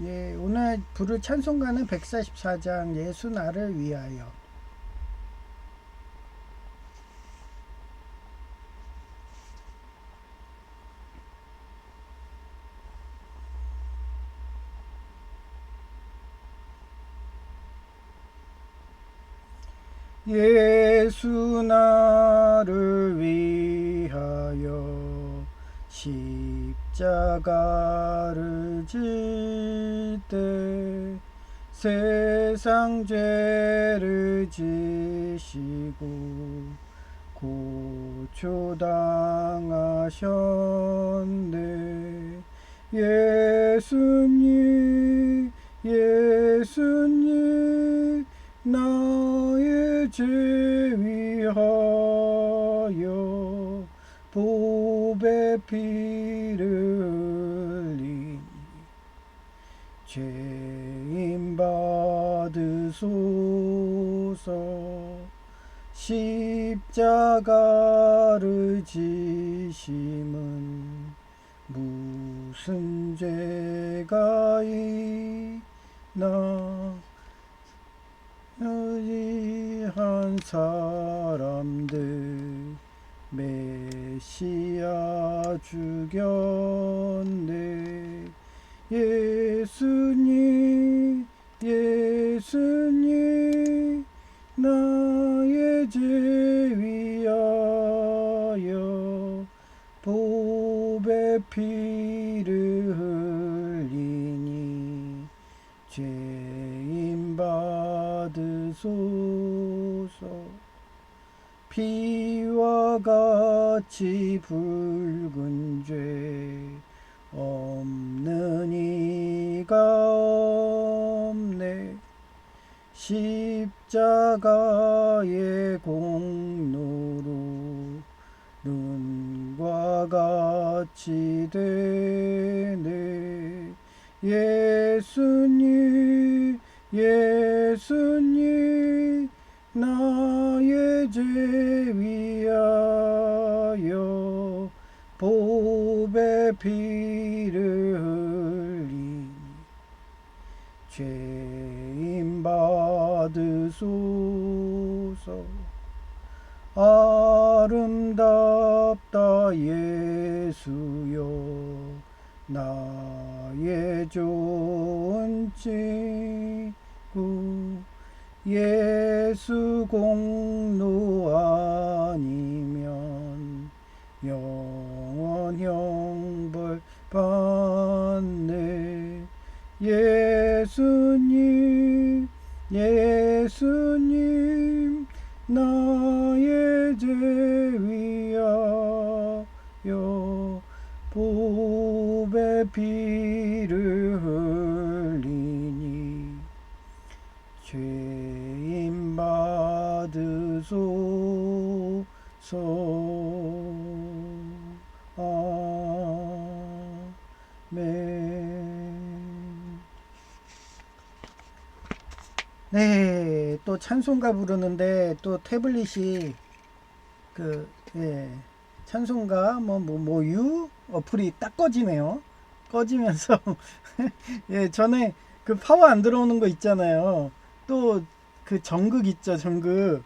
예, 오늘 부를 찬송가는 144장 예수 나를 위하여. 예수 나를 위하여 십자가를 질때 세상 죄를 지시고 고초당하셨네. 예수님 예수님 나의 죄 위하여 보배 피를 흘리니 죄인 받으소서. 십자가를 지심은 무슨 죄가 있나. 한 사람들 메시아 죽였네. 예수님 예수님 나의 죄 위하여 보배 피를 흘리니 죄인 받으소서. 피와 같이 붉은 죄 없는 이가 없네. 십자가의 공로로 눈과 같이 되네. 예수님 예수님 나의 죄 위하여 보배 피를 흘리니 죄인 받으소서. 아름답다 예수여 나의 좋은 친구. 예수 공로 아니면 영원 형벌 받네. 예수님 예수님 나의 죄 위하여 보배 피를 흘리니 죄인 받으소서. 아멘. 네, 또 찬송가 부르는데 또 태블릿이 찬송가 유 어플이 딱 꺼지네요. 꺼지면서 예, 전에 그 파워 안 들어오는 거 있잖아요. 또 그 전극 있죠, 전극.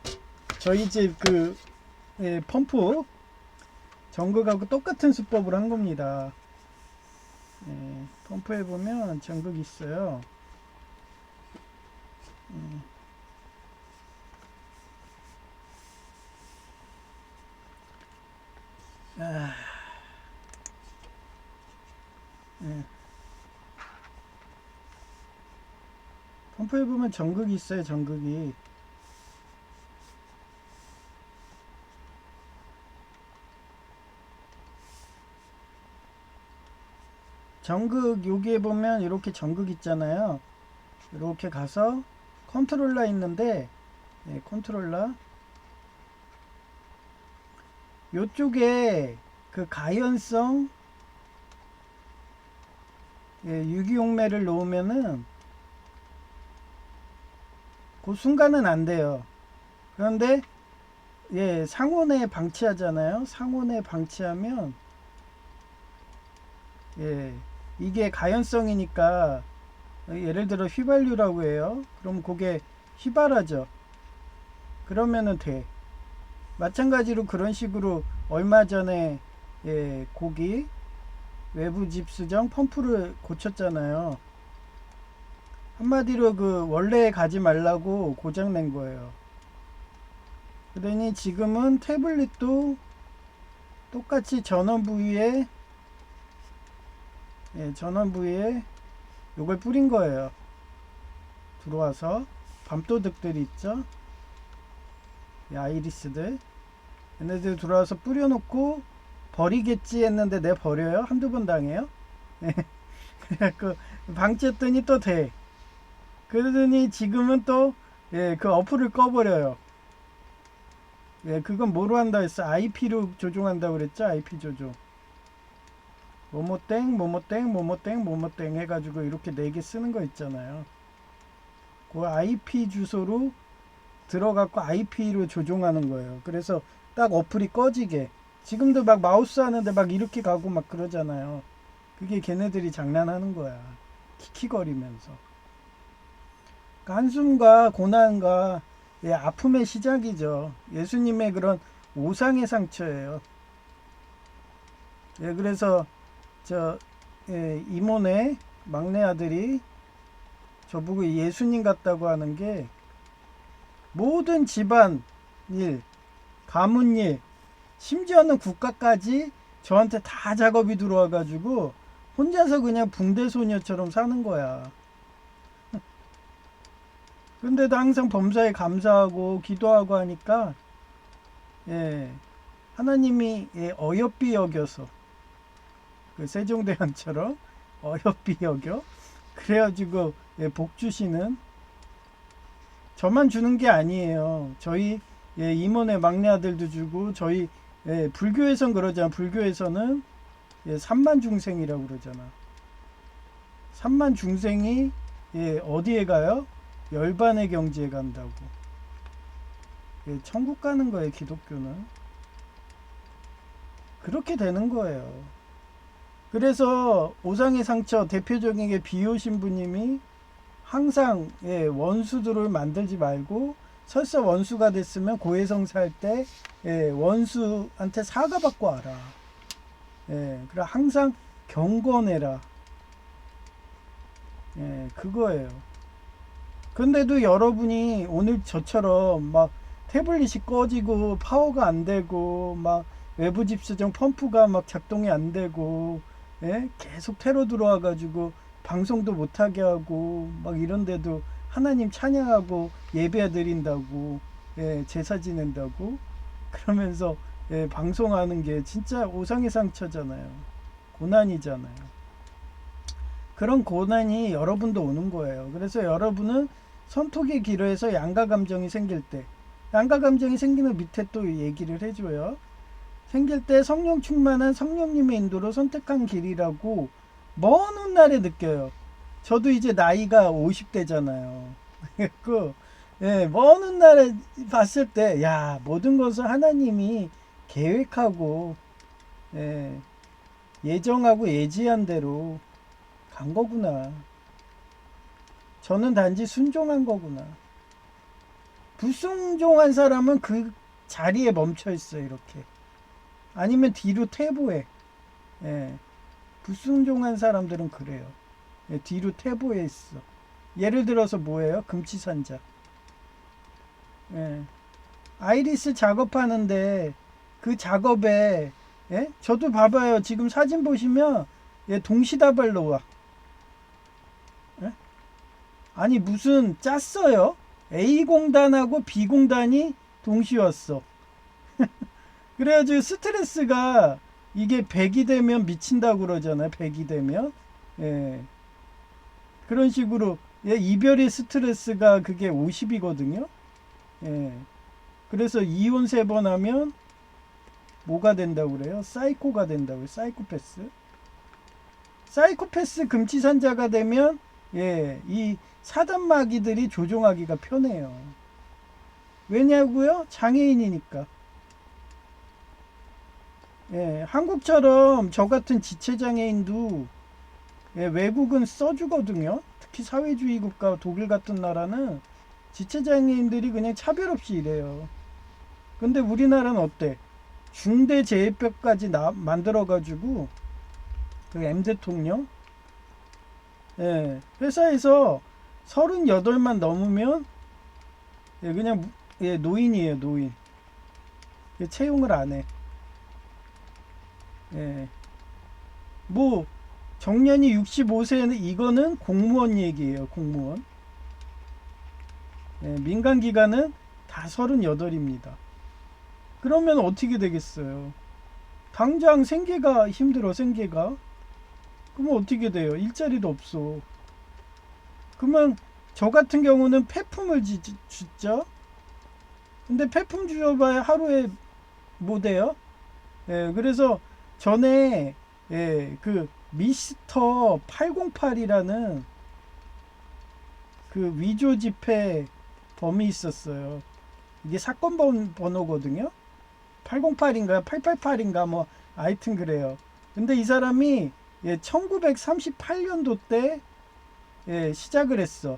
저희 집 펌프 전극하고 똑같은 수법을 한 겁니다. 예, 펌프에 보면 전극 있어요. 아, 예. 펌프에 보면 전극이 있어요, 전극이. 전극 여기에 보면 이렇게 전극 있잖아요. 이렇게 가서 컨트롤러 있는데, 컨트롤러 요쪽에 그 가연성 유기용매를 놓으면은 그 순간은 안 돼요. 그런데 상온에 방치하잖아요. 상온에 방치하면 이게 가연성이니까 예를 들어 휘발유라고 해요. 그럼 그게 휘발하죠. 그러면은 돼. 마찬가지로 그런 식으로 얼마 전에 고기 외부 집수정 펌프를 고쳤잖아요. 한마디로 그 원래 가지 말라고 고장 낸 거예요. 그러니 지금은 태블릿도 똑같이 전원 부위에 전원 부위에 요걸 뿌린 거예요. 들어와서 밤도둑들이 있죠. 아이리스들 얘네들 들어와서 뿌려놓고 버리겠지 했는데 내 버려요? 한두 번 당해요? 그래갖고 방치했더니 또 돼. 그러더니 지금은 또 그 어플을 꺼버려요. 그건 뭐로 한다 했어? IP로 조종한다고 그랬죠? IP 조종. 뭐뭐땡 뭐뭐땡 뭐뭐땡 뭐뭐땡 해가지고 이렇게 4개 쓰는 거 있잖아요. 그 IP 주소로 들어갖고 IP로 조종하는 거예요. 그래서 딱 어플이 꺼지게. 지금도 막 마우스 하는데 막 이렇게 가고 막 그러잖아요. 그게 걔네들이 장난하는 거야. 킥킥거리면서. 그러니까 한숨과 고난과 아픔의 시작이죠. 예수님의 그런 오상의 상처예요. 그래서 이모네 막내 아들이 저보고 예수님 같다고 하는 게 모든 집안 일, 가문 일, 심지어는 국가까지 저한테 다 작업이 들어와가지고 혼자서 그냥 붕대소녀처럼 사는 거야. 근데도 항상 범사에 감사하고 기도하고 하니까 하나님이 어여삐 여겨서 그 세종대왕처럼 어여삐 여겨 그래가지고 복 주시는. 저만 주는 게 아니에요. 저희 임원의 막내 아들도 주고 저희 불교에선 그러잖아. 불교에서는 3만 중생이라고 그러잖아. 3만 중생이 어디에 가요? 열반의 경지에 간다고. 천국 가는 거예요. 기독교는. 그렇게 되는 거예요. 그래서 오상의 상처 대표적인 게 비호 신부님이 항상 원수들을 만들지 말고 설사 원수가 됐으면 고해성 살 때 원수한테 사과받고 와라. 그래 항상 경건해라. 그거예요. 근데도 여러분이 오늘 저처럼 막 태블릿이 꺼지고 파워가 안 되고 막 외부 집수정 펌프가 막 작동이 안 되고 계속 테러 들어와 가지고 방송도 못하게 하고 막 이런데도 하나님 찬양하고 예배 드린다고 제사 지낸다고 그러면서 방송하는 게 진짜 오상의 상처잖아요. 고난이잖아요. 그런 고난이 여러분도 오는 거예요. 그래서 여러분은 선톡의 기로에서 양가 감정이 생길 때, 양가 감정이 생기면 밑에 또 얘기를 해줘요. 생길 때 성령 충만한 성령님의 인도로 선택한 길이라고 먼 훗날에 느껴요. 저도 이제 나이가 50대잖아요. 그 먼 훗날에 봤을 때, 야, 모든 것을 하나님이 계획하고 예정하고 예지한 대로 간 거구나. 저는 단지 순종한 거구나. 불순종한 사람은 그 자리에 멈춰 있어 이렇게. 아니면 뒤로 퇴보해. 불순종한 사람들은 그래요. 뒤로 퇴보해 있어. 예를 들어서 뭐예요? 금치산자. 아이리스 작업하는데 그 작업에 저도 봐봐요. 지금 사진 보시면 동시다발로 와. 아니 무슨 짰어요? A 공단하고 B 공단이 동시에 왔어. 그래가지고 스트레스가 이게 100이 되면 미친다고 그러잖아요. 100이 되면 그런 식으로 이별의 스트레스가 그게 50이거든요. 그래서 이혼 3번 하면 뭐가 된다고 그래요? 사이코가 된다고요. 사이코패스. 사이코패스 금치산자가 되면 이 사단마귀들이 조종하기가 편해요. 왜냐고요? 장애인이니까. 한국처럼 저 같은 지체장애인도 예, 외국은 써주거든요. 특히 사회주의 국가 독일 같은 나라는 지체장애인들이 그냥 차별 없이 일해요. 근데 우리나라는 어때? 중대재해법까지 만들어가지고 그 M 대통령 예, 회사에서 38만 넘으면 예, 그냥 예, 노인이에요, 노인. 예, 채용을 안 해. 예. 뭐 정년이 65세는 이거는 공무원 얘기예요, 공무원. 예, 민간 기관은 다 38입니다. 그러면 어떻게 되겠어요? 당장 생계가 힘들어, 생계가. 그러면 어떻게 돼요? 일자리도 없어. 그러면 저 같은 경우는 폐품을 짓죠. 근데 폐품 주어봐야 하루에 못 돼요. 예, 그래서 전에 예, 그 미스터 808이라는 그 위조 지폐 범이 있었어요. 이게 사건 번호거든요. 808인가 888인가 뭐 하여튼 그래요. 근데 이 사람이 예, 1938년도 때 예, 시작을 했어.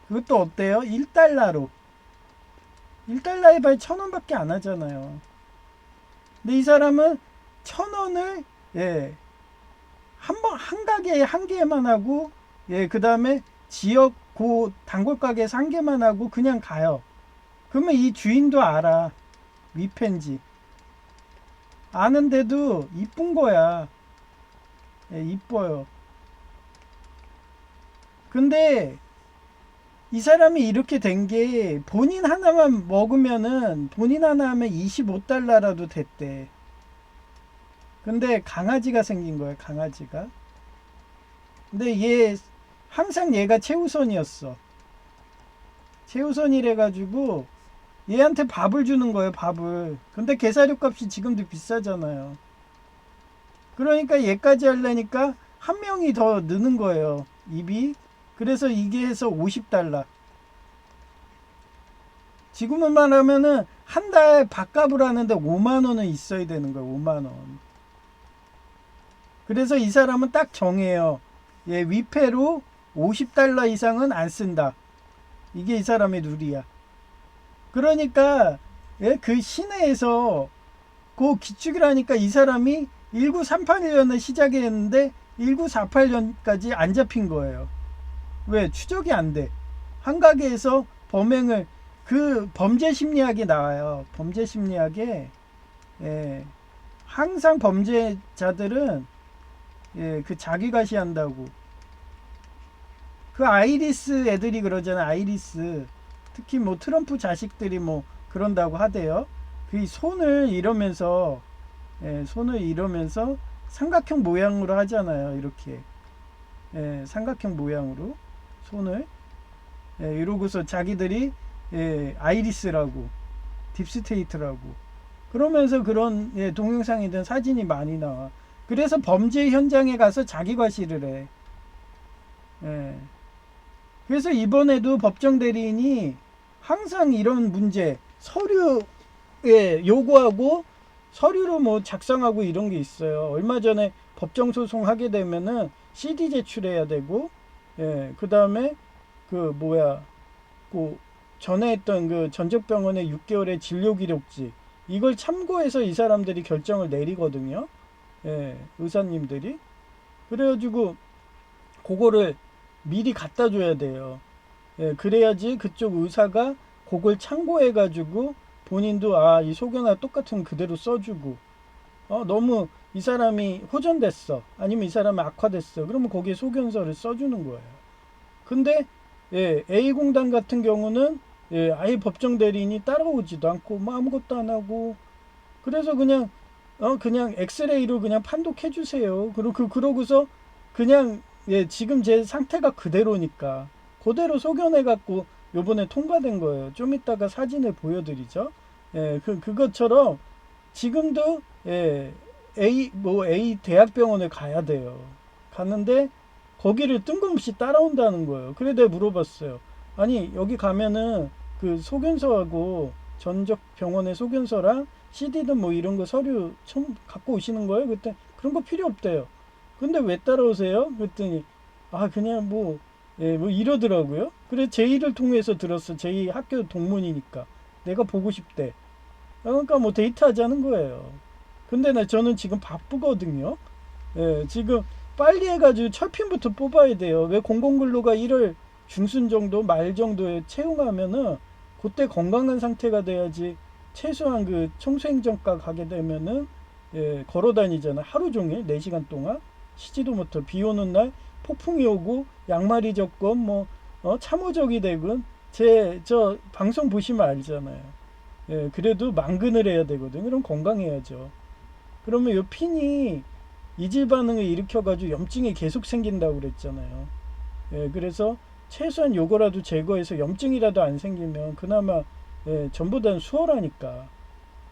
그것도 어때요? 1달러로. 1달러에 봐야 1,000원밖에 안 하잖아요. 근데 이 사람은 1,000원을 예, 한 가게에 한 개만 하고 예, 그 다음에 지역 고 단골 가게에서 한 개만 하고 그냥 가요. 그러면 이 주인도 알아. 위펜지. 아는데도 이쁜 거야. 예, 이뻐요. 근데 이 사람이 이렇게 된 게 본인 하나만 먹으면은 본인 하나 하면 25달러라도 됐대. 근데 강아지가 생긴 거예요, 강아지가. 근데 얘 항상 얘가 최우선이었어. 최우선이래 가지고 얘한테 밥을 주는 거예요, 밥을. 근데 개사료 값이 지금도 비싸잖아요. 그러니까 얘까지 하려니까 한 명이 더 느는 거예요, 입이. 그래서 이게 해서 50달러. 지금은 말하면은 한 달 밥값을 하는데 5만 원은 있어야 되는 거예요, 5만 원. 그래서 이 사람은 딱 정해요. 예, 위패로 50달러 이상은 안 쓴다. 이게 이 사람의 룰이야. 그러니까 예, 그 시내에서 그 기축이라니까 이 사람이 1938년에 시작했는데 1948년까지 안 잡힌 거예요. 왜? 추적이 안 돼. 한 가게에서 범행을 그 범죄 심리학이 나와요. 범죄 심리학에 예, 항상 범죄자들은 예, 그 자기과시한다고. 그 아이리스 애들이 그러잖아. 아이리스. 특히 뭐 트럼프 자식들이 뭐 그런다고 하대요. 그 손을 이러면서 예, 손을 이러면서 삼각형 모양으로 하잖아요. 이렇게 예, 삼각형 모양으로 손을 예, 이러고서 자기들이 예, 아이리스라고 딥스테이트라고 그러면서 그런 예, 동영상이든 사진이 많이 나와. 그래서 범죄 현장에 가서 자기과시를 해. 예. 그래서 이번에도 법정 대리인이 항상 이런 문제 서류에 요구하고 서류로 뭐 작성하고 이런 게 있어요. 얼마 전에 법정 소송 하게 되면은 CD 제출해야 되고, 예, 그 다음에 그 뭐야, 그 전에 했던 그 전적병원의 6개월의 진료 기록지 이걸 참고해서 이 사람들이 결정을 내리거든요. 예, 의사님들이. 그래가지고 그거를 미리 갖다 줘야 돼요. 예, 그래야지 그쪽 의사가 그걸 참고해가지고 본인도 아, 이 소견과 똑같은 그대로 써주고 너무 이 사람이 호전됐어. 아니면 이 사람이 악화됐어. 그러면 거기에 소견서를 써주는 거예요. 근데 예, A공단 같은 경우는 예, 아예 법정 대리인이 따라오지도 않고 뭐 아무것도 안 하고 그래서 그냥 엑스레이로 그냥 판독해 주세요. 그러고서 그냥 예, 지금 제 상태가 그대로니까 그대로 소견해 갖고 요번에 통과된 거예요. 좀 이따가 사진을 보여드리죠. 예, 그것처럼 지금도 예, A 대학병원에 가야 돼요. 갔는데 거기를 뜬금없이 따라온다는 거예요. 그래 내가 물어봤어요. 아니 여기 가면은 그 소견서하고 전적 병원의 소견서랑 CD든 뭐 이런 거 서류 좀 갖고 오시는 거예요? 그때 그런 거 필요 없대요. 근데 왜 따라오세요? 그랬더니 아 그냥 뭐 예, 뭐 이러더라고요. 그래 제이를 통해서 들었어. 제이 학교 동문이니까 내가 보고 싶대. 그러니까 뭐 데이트하자는 거예요. 근데 저는 지금 바쁘거든요. 예, 지금 빨리 해가지고 철핀부터 뽑아야 돼요. 왜 공공근로가 1월 중순 정도, 말 정도에 채용하면은 그때 건강한 상태가 돼야지 최소한 그 청소행정과 가게 되면은 예, 걸어 다니잖아. 하루 종일 4시간 동안 쉬지도 못해. 비 오는 날 폭풍이 오고 양말이 젖건 뭐 참호적이 되건 제 저 방송 보시면 알잖아요. 예, 그래도 망근을 해야 되거든. 그럼 건강해야죠. 그러면 요 핀이 이질 반응을 일으켜가지고 염증이 계속 생긴다고 그랬잖아요. 예, 그래서 최소한 요거라도 제거해서 염증이라도 안 생기면 그나마 예, 전보다는 수월하니까.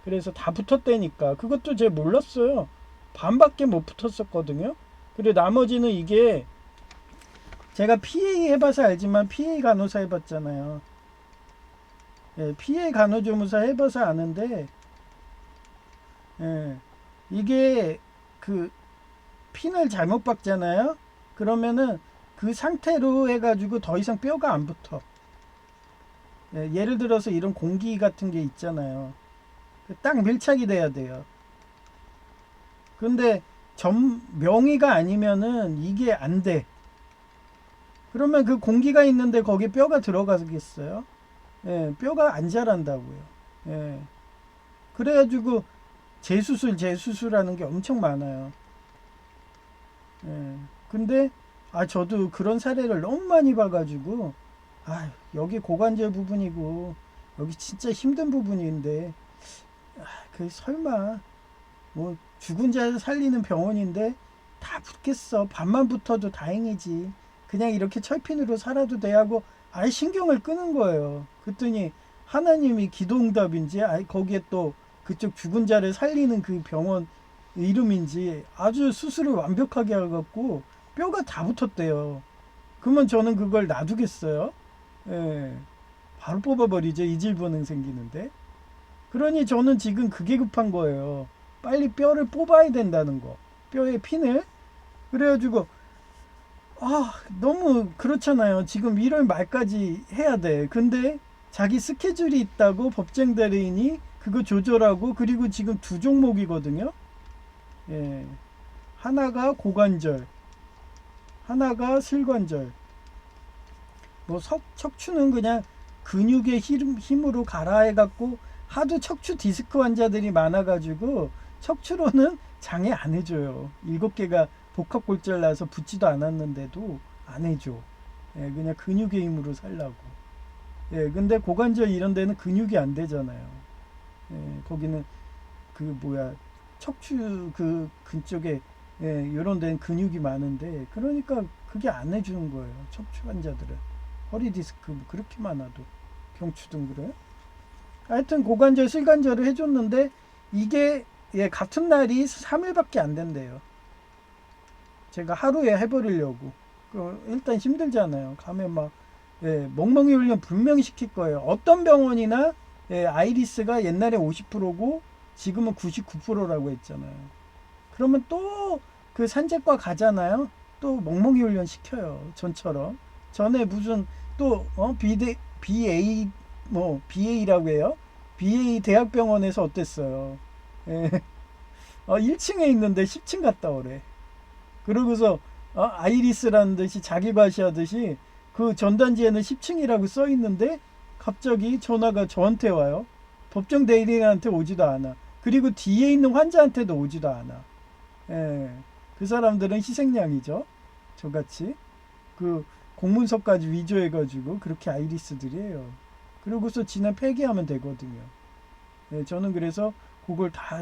그래서 다 붙었다니까. 그것도 제가 몰랐어요. 반밖에 못 붙었었거든요. 그리고 나머지는 이게 제가 PA 해봐서 알지만 PA 간호사 해봤잖아요. 예, PA 간호조무사 해봐서 아는데 예, 이게 그 핀을 잘못 박잖아요. 그러면은 그 상태로 해가지고 더 이상 뼈가 안 붙어. 예, 예를 들어서 이런 공기 같은 게 있잖아요. 딱 밀착이 돼야 돼요. 근데 명의가 아니면은 이게 안 돼. 그러면 그 공기가 있는데 거기 뼈가 들어가겠어요? 예, 뼈가 안 자란다고요. 예. 그래가지고 재수술하는 게 엄청 많아요. 예. 근데 저도 그런 사례를 너무 많이 봐가지고 여기 고관절 부분이고 여기 진짜 힘든 부분인데 그 설마 뭐 죽은 자 살리는 병원인데 다 붙겠어. 반만 붙어도 다행이지. 그냥 이렇게 철핀으로 살아도 돼 하고 아예 신경을 끄는 거예요. 그랬더니 하나님이 기도응답인지 거기에 또 그쪽 죽은 자를 살리는 그 병원 이름인지 아주 수술을 완벽하게 해갖고 뼈가 다 붙었대요. 그러면 저는 그걸 놔두겠어요? 예. 바로 뽑아버리죠. 이질 반응 생기는데. 그러니 저는 지금 그게 급한 거예요. 빨리 뼈를 뽑아야 된다는 거. 뼈의 핀을. 그래가지고 너무 그렇잖아요. 지금 1월 말까지 해야 돼. 근데 자기 스케줄이 있다고 법정 대리인이 그거 조절하고 그리고 지금 두 종목이거든요. 예. 하나가 고관절, 하나가 슬관절. 뭐 척추는 그냥 근육의 힘으로 가라 해갖고 하도 척추 디스크 환자들이 많아가지고 척추로는 장애 안 해줘요. 7개가 복합골절 나서 붙지도 않았는데도 안 해줘. 예, 그냥 근육의 힘으로 살라고. 예, 근데 고관절 이런 데는 근육이 안 되잖아요. 예, 거기는 그 뭐야 척추 그 근쪽에 예, 이런 데는 근육이 많은데 그러니까 그게 안 해주는 거예요. 척추 환자들은 허리 디스크 뭐 그렇게 많아도 경추등 그래. 하여튼 고관절 실관절을 해줬는데 이게 예, 같은 날이 3일밖에 안 된대요. 제가 하루에 해버리려고. 일단 힘들잖아요. 가면 막 예, 멍멍이 훈련 분명히 시킬 거예요. 어떤 병원이나 예, 아이리스가 옛날에 50%고 지금은 99%라고 했잖아요. 그러면 또 그 산책과 가잖아요. 또 멍멍이 훈련 시켜요. 전처럼. 전에 무슨 또 BA 뭐 BA라고 해요. BA 대학병원에서 어땠어요? 예. 1층에 있는데 10층 갔다 오래. 그러고서 아이리스라는 듯이 자기 과시하듯이 그 전단지에는 10층이라고 써 있는데 갑자기 전화가 저한테 와요. 법정 대리인한테 오지도 않아. 그리고 뒤에 있는 환자한테도 오지도 않아. 예. 그 사람들은 희생양이죠. 저같이 그 공문서까지 위조해가지고 그렇게 아이리스들이에요. 그러고서 지난 폐기하면 되거든요. 예, 저는 그래서 그걸 다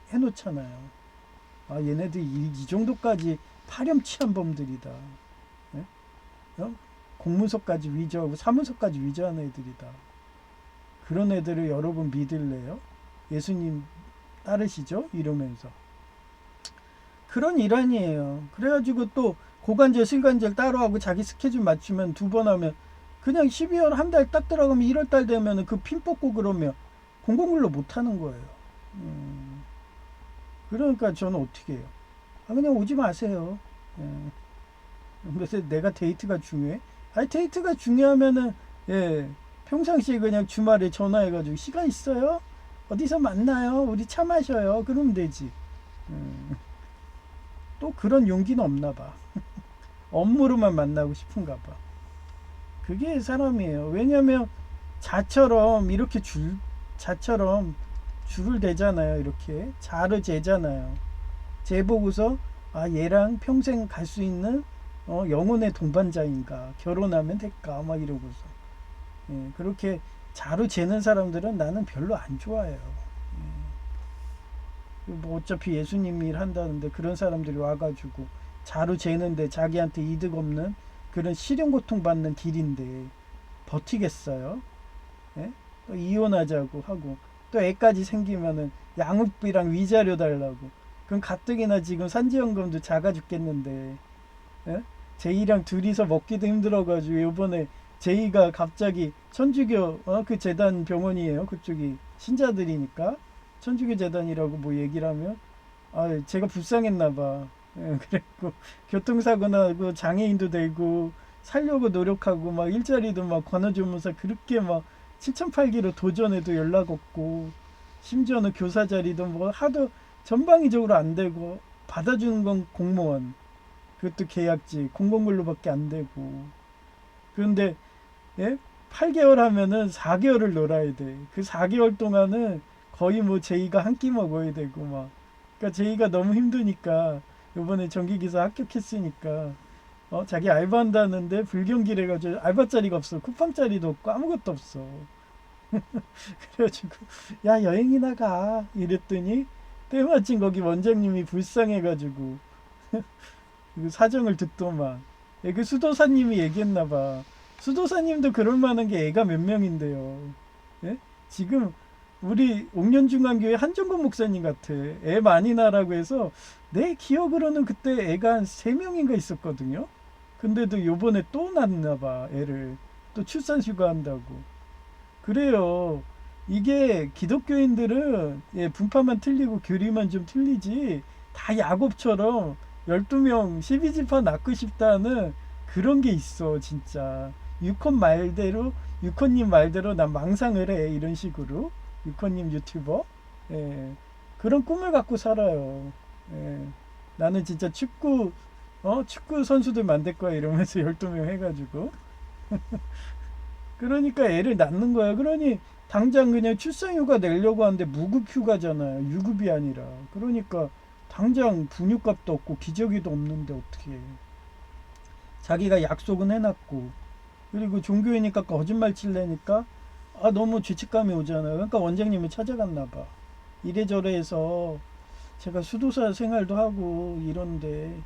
해놓잖아요. 얘네들 이 정도까지 파렴치한 범들이다. 예? 공문서까지 위조하고 사문서까지 위조하는 애들이다. 그런 애들을 여러분 믿을래요? 예수님 따르시죠? 이러면서. 그런 일환이에요. 그래가지고 또 고관절, 실관절 따로 하고 자기 스케줄 맞추면 2번 하면 그냥 12월 한 달 딱 들어가면 1월 달 되면 그 핀 뽑고 그러면 공공근로 못 하는 거예요. 그러니까 저는 어떻게 해요? 그냥 오지 마세요. 예. 그래서 내가 데이트가 중요해? 아니 데이트가 중요하면은 예 평상시에 그냥 주말에 전화해가지고 시간 있어요? 어디서 만나요? 우리 차 마셔요. 그러면 되지. 음, 또 그런 용기는 없나 봐. 업무로만 만나고 싶은가 봐. 그게 사람이에요. 왜냐면 자처럼 이렇게 자처럼 줄을 대잖아요. 이렇게 자를 재잖아요. 재보고서 아 얘랑 평생 갈 수 있는 영혼의 동반자인가 결혼하면 될까 막 이러고서 예, 그렇게 자로 재는 사람들은 나는 별로 안 좋아해요. 뭐 어차피 예수님 일 한다는데 그런 사람들이 와가지고 자로 재는데 자기한테 이득 없는 그런 실형 고통 받는 길인데 버티겠어요? 예? 또 이혼하자고 하고 또 애까지 생기면은 양육비랑 위자료 달라고 그럼 가뜩이나 지금 산지연금도 작아 죽겠는데 예? 제이랑 둘이서 먹기도 힘들어가지고 요번에 제이가 갑자기 천주교 그 재단 병원이에요. 그쪽이 신자들이니까 천주교 재단이라고 뭐 얘기를 하면 아 제가 불쌍했나 봐. 예, 그랬고 교통사고 나고 장애인도 되고 살려고 노력하고 막 일자리도 막 관아주면서 그렇게 막 7008기로 도전해도 연락 없고 심지어는 교사 자리도 뭐 하도 전방위적으로 안 되고 받아주는 건 공무원 그것도 계약직 공공근로밖에 안 되고 그런데 예? 8개월 하면은 4개월을 놀아야 돼. 그 4개월 동안은 거의 뭐 제이가 한 끼 먹어야 되고 막. 그러니까 제이가 너무 힘드니까 요번에 전기기사 합격했으니까 자기 알바한다는데 불경기래 가지고 알바 자리가 없어. 쿠팡 자리도 없고 아무것도 없어. 그래가지고 야 여행이나 가 이랬더니 때마침 거기 원장님이 불쌍해가지고 그 사정을 듣더만. 그 수도사님이 얘기했나 봐. 수도사님도 그럴 만한 게 애가 몇 명인데요. 예? 지금 우리 옥년중앙교회 한정근 목사님 같아. 애 많이 낳으라고 해서 내 기억으로는 그때 애가 한 3명인가 있었거든요. 근데도 요번에 또 낳나 봐. 애를. 또 출산휴가 한다고. 그래요. 이게 기독교인들은 예, 분파만 틀리고 교리만 좀 틀리지 다 야곱처럼 12명 12지파 낳고 싶다는 그런 게 있어 진짜. 유콘 말대로 유콘님 말대로 난 망상을 해 이런 식으로 유콘님 유튜버 예, 그런 꿈을 갖고 살아요. 예, 나는 진짜 축구 선수들 만들 거야 이러면서 12명 해가지고 그러니까 애를 낳는 거야. 그러니 당장 그냥 출산휴가 내려고 하는데 무급휴가잖아요. 유급이 아니라. 그러니까 당장 분유값도 없고 기저귀도 없는데 어떻게 해. 자기가 약속은 해놨고 그리고 종교이니까 거짓말 칠래니까 너무 죄책감이 오잖아요. 그러니까 원장님을 찾아갔나 봐. 이래저래 해서 제가 수도사 생활도 하고 이런데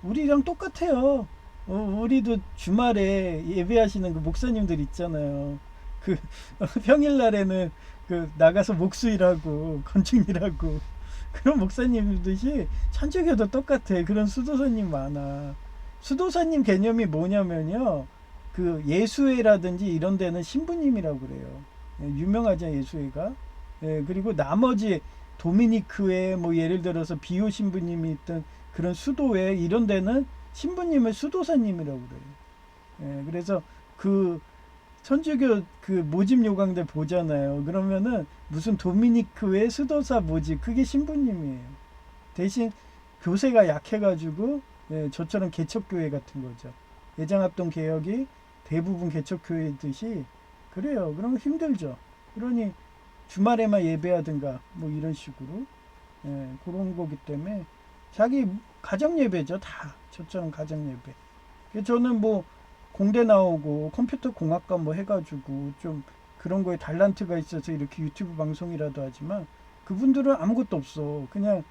우리랑 똑같아요. 우리도 주말에 예배하시는 그 목사님들 있잖아요. 그 평일날에는 그 나가서 목수일하고 건축일하고 그런 목사님들이 천주교도 똑같아. 그런 수도사님 많아. 수도사님 개념이 뭐냐면요. 그 예수회라든지 이런 데는 신부님이라고 그래요. 예, 유명하죠 예수회가. 예, 그리고 나머지 도미니크회 뭐 예를 들어서 비오 신부님이 있던 그런 수도회 이런 데는 신부님을 수도사님이라고 그래요. 예, 그래서 그 천주교 그 모집 요강들 보잖아요. 그러면은 무슨 도미니크회 수도사 모집 그게 신부님이에요. 대신 교세가 약해가지고 예, 저처럼 개척교회 같은 거죠. 예장합동 개혁이 대부분 개척교회듯이 그래요. 그러면 힘들죠. 그러니 주말에만 예배하든가 뭐 이런 식으로 예, 그런 거기 때문에 자기 가정 예배죠. 다 저처럼 가정 예배. 저는 뭐 공대 나오고 컴퓨터 공학과 뭐 해가지고 좀 그런 거에 달란트가 있어서 이렇게 유튜브 방송이라도 하지만 그분들은 아무것도 없어. 그냥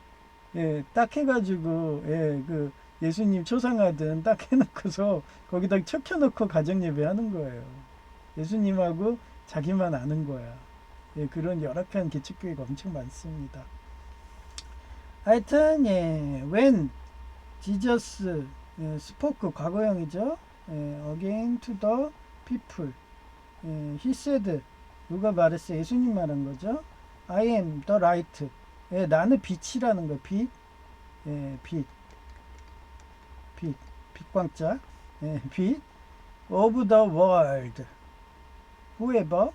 예, 딱 해가지고 예, 그 예수님 초상화든 딱 해놓고서 거기다 척혀놓고 가정 예배 하는 거예요. 예수님하고 자기만 아는 거야. 예, 그런 열악한 개척교회가 엄청 많습니다. 하여튼 예, when Jesus spoke 과거형이죠. again to the people. he said 누가 말했어? 예수님 말한 거죠. I am the light. 나는 빛이라는 거. 빛. 빛. 빛, 빛광자, 빛 of the world. whoever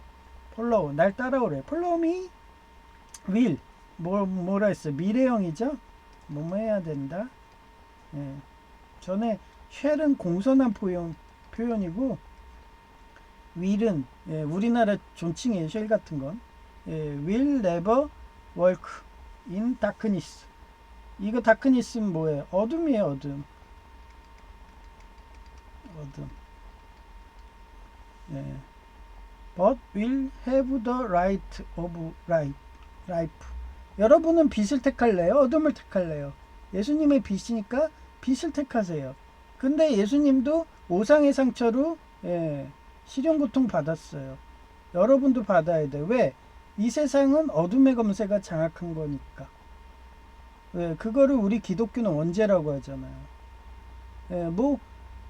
follow, 날 따라오래. follow me will, 뭐라 했어? 미래형이죠? 뭐뭐 해야 된다. 전에 shall은 공손한 표현이고 will은 우리나라 존칭이에요. shall 같은 건. will never work in darkness. 이거 darkness는 뭐예요? 어둠이에요. 어둠. but will have the right of life. 여러분은 빛을 택할래요? 어둠을 택할래요? 예수님의 빛이니까 빛을 택하세요. 근데 예수님도 오상의 상처로 시련고통 받았어요. 여러분도 받아야 돼. 왜? 이 세상은 어둠의 검세가 장악한 거니까. 왜? 그거를 우리 기독교는 원죄라고 하잖아요. 뭐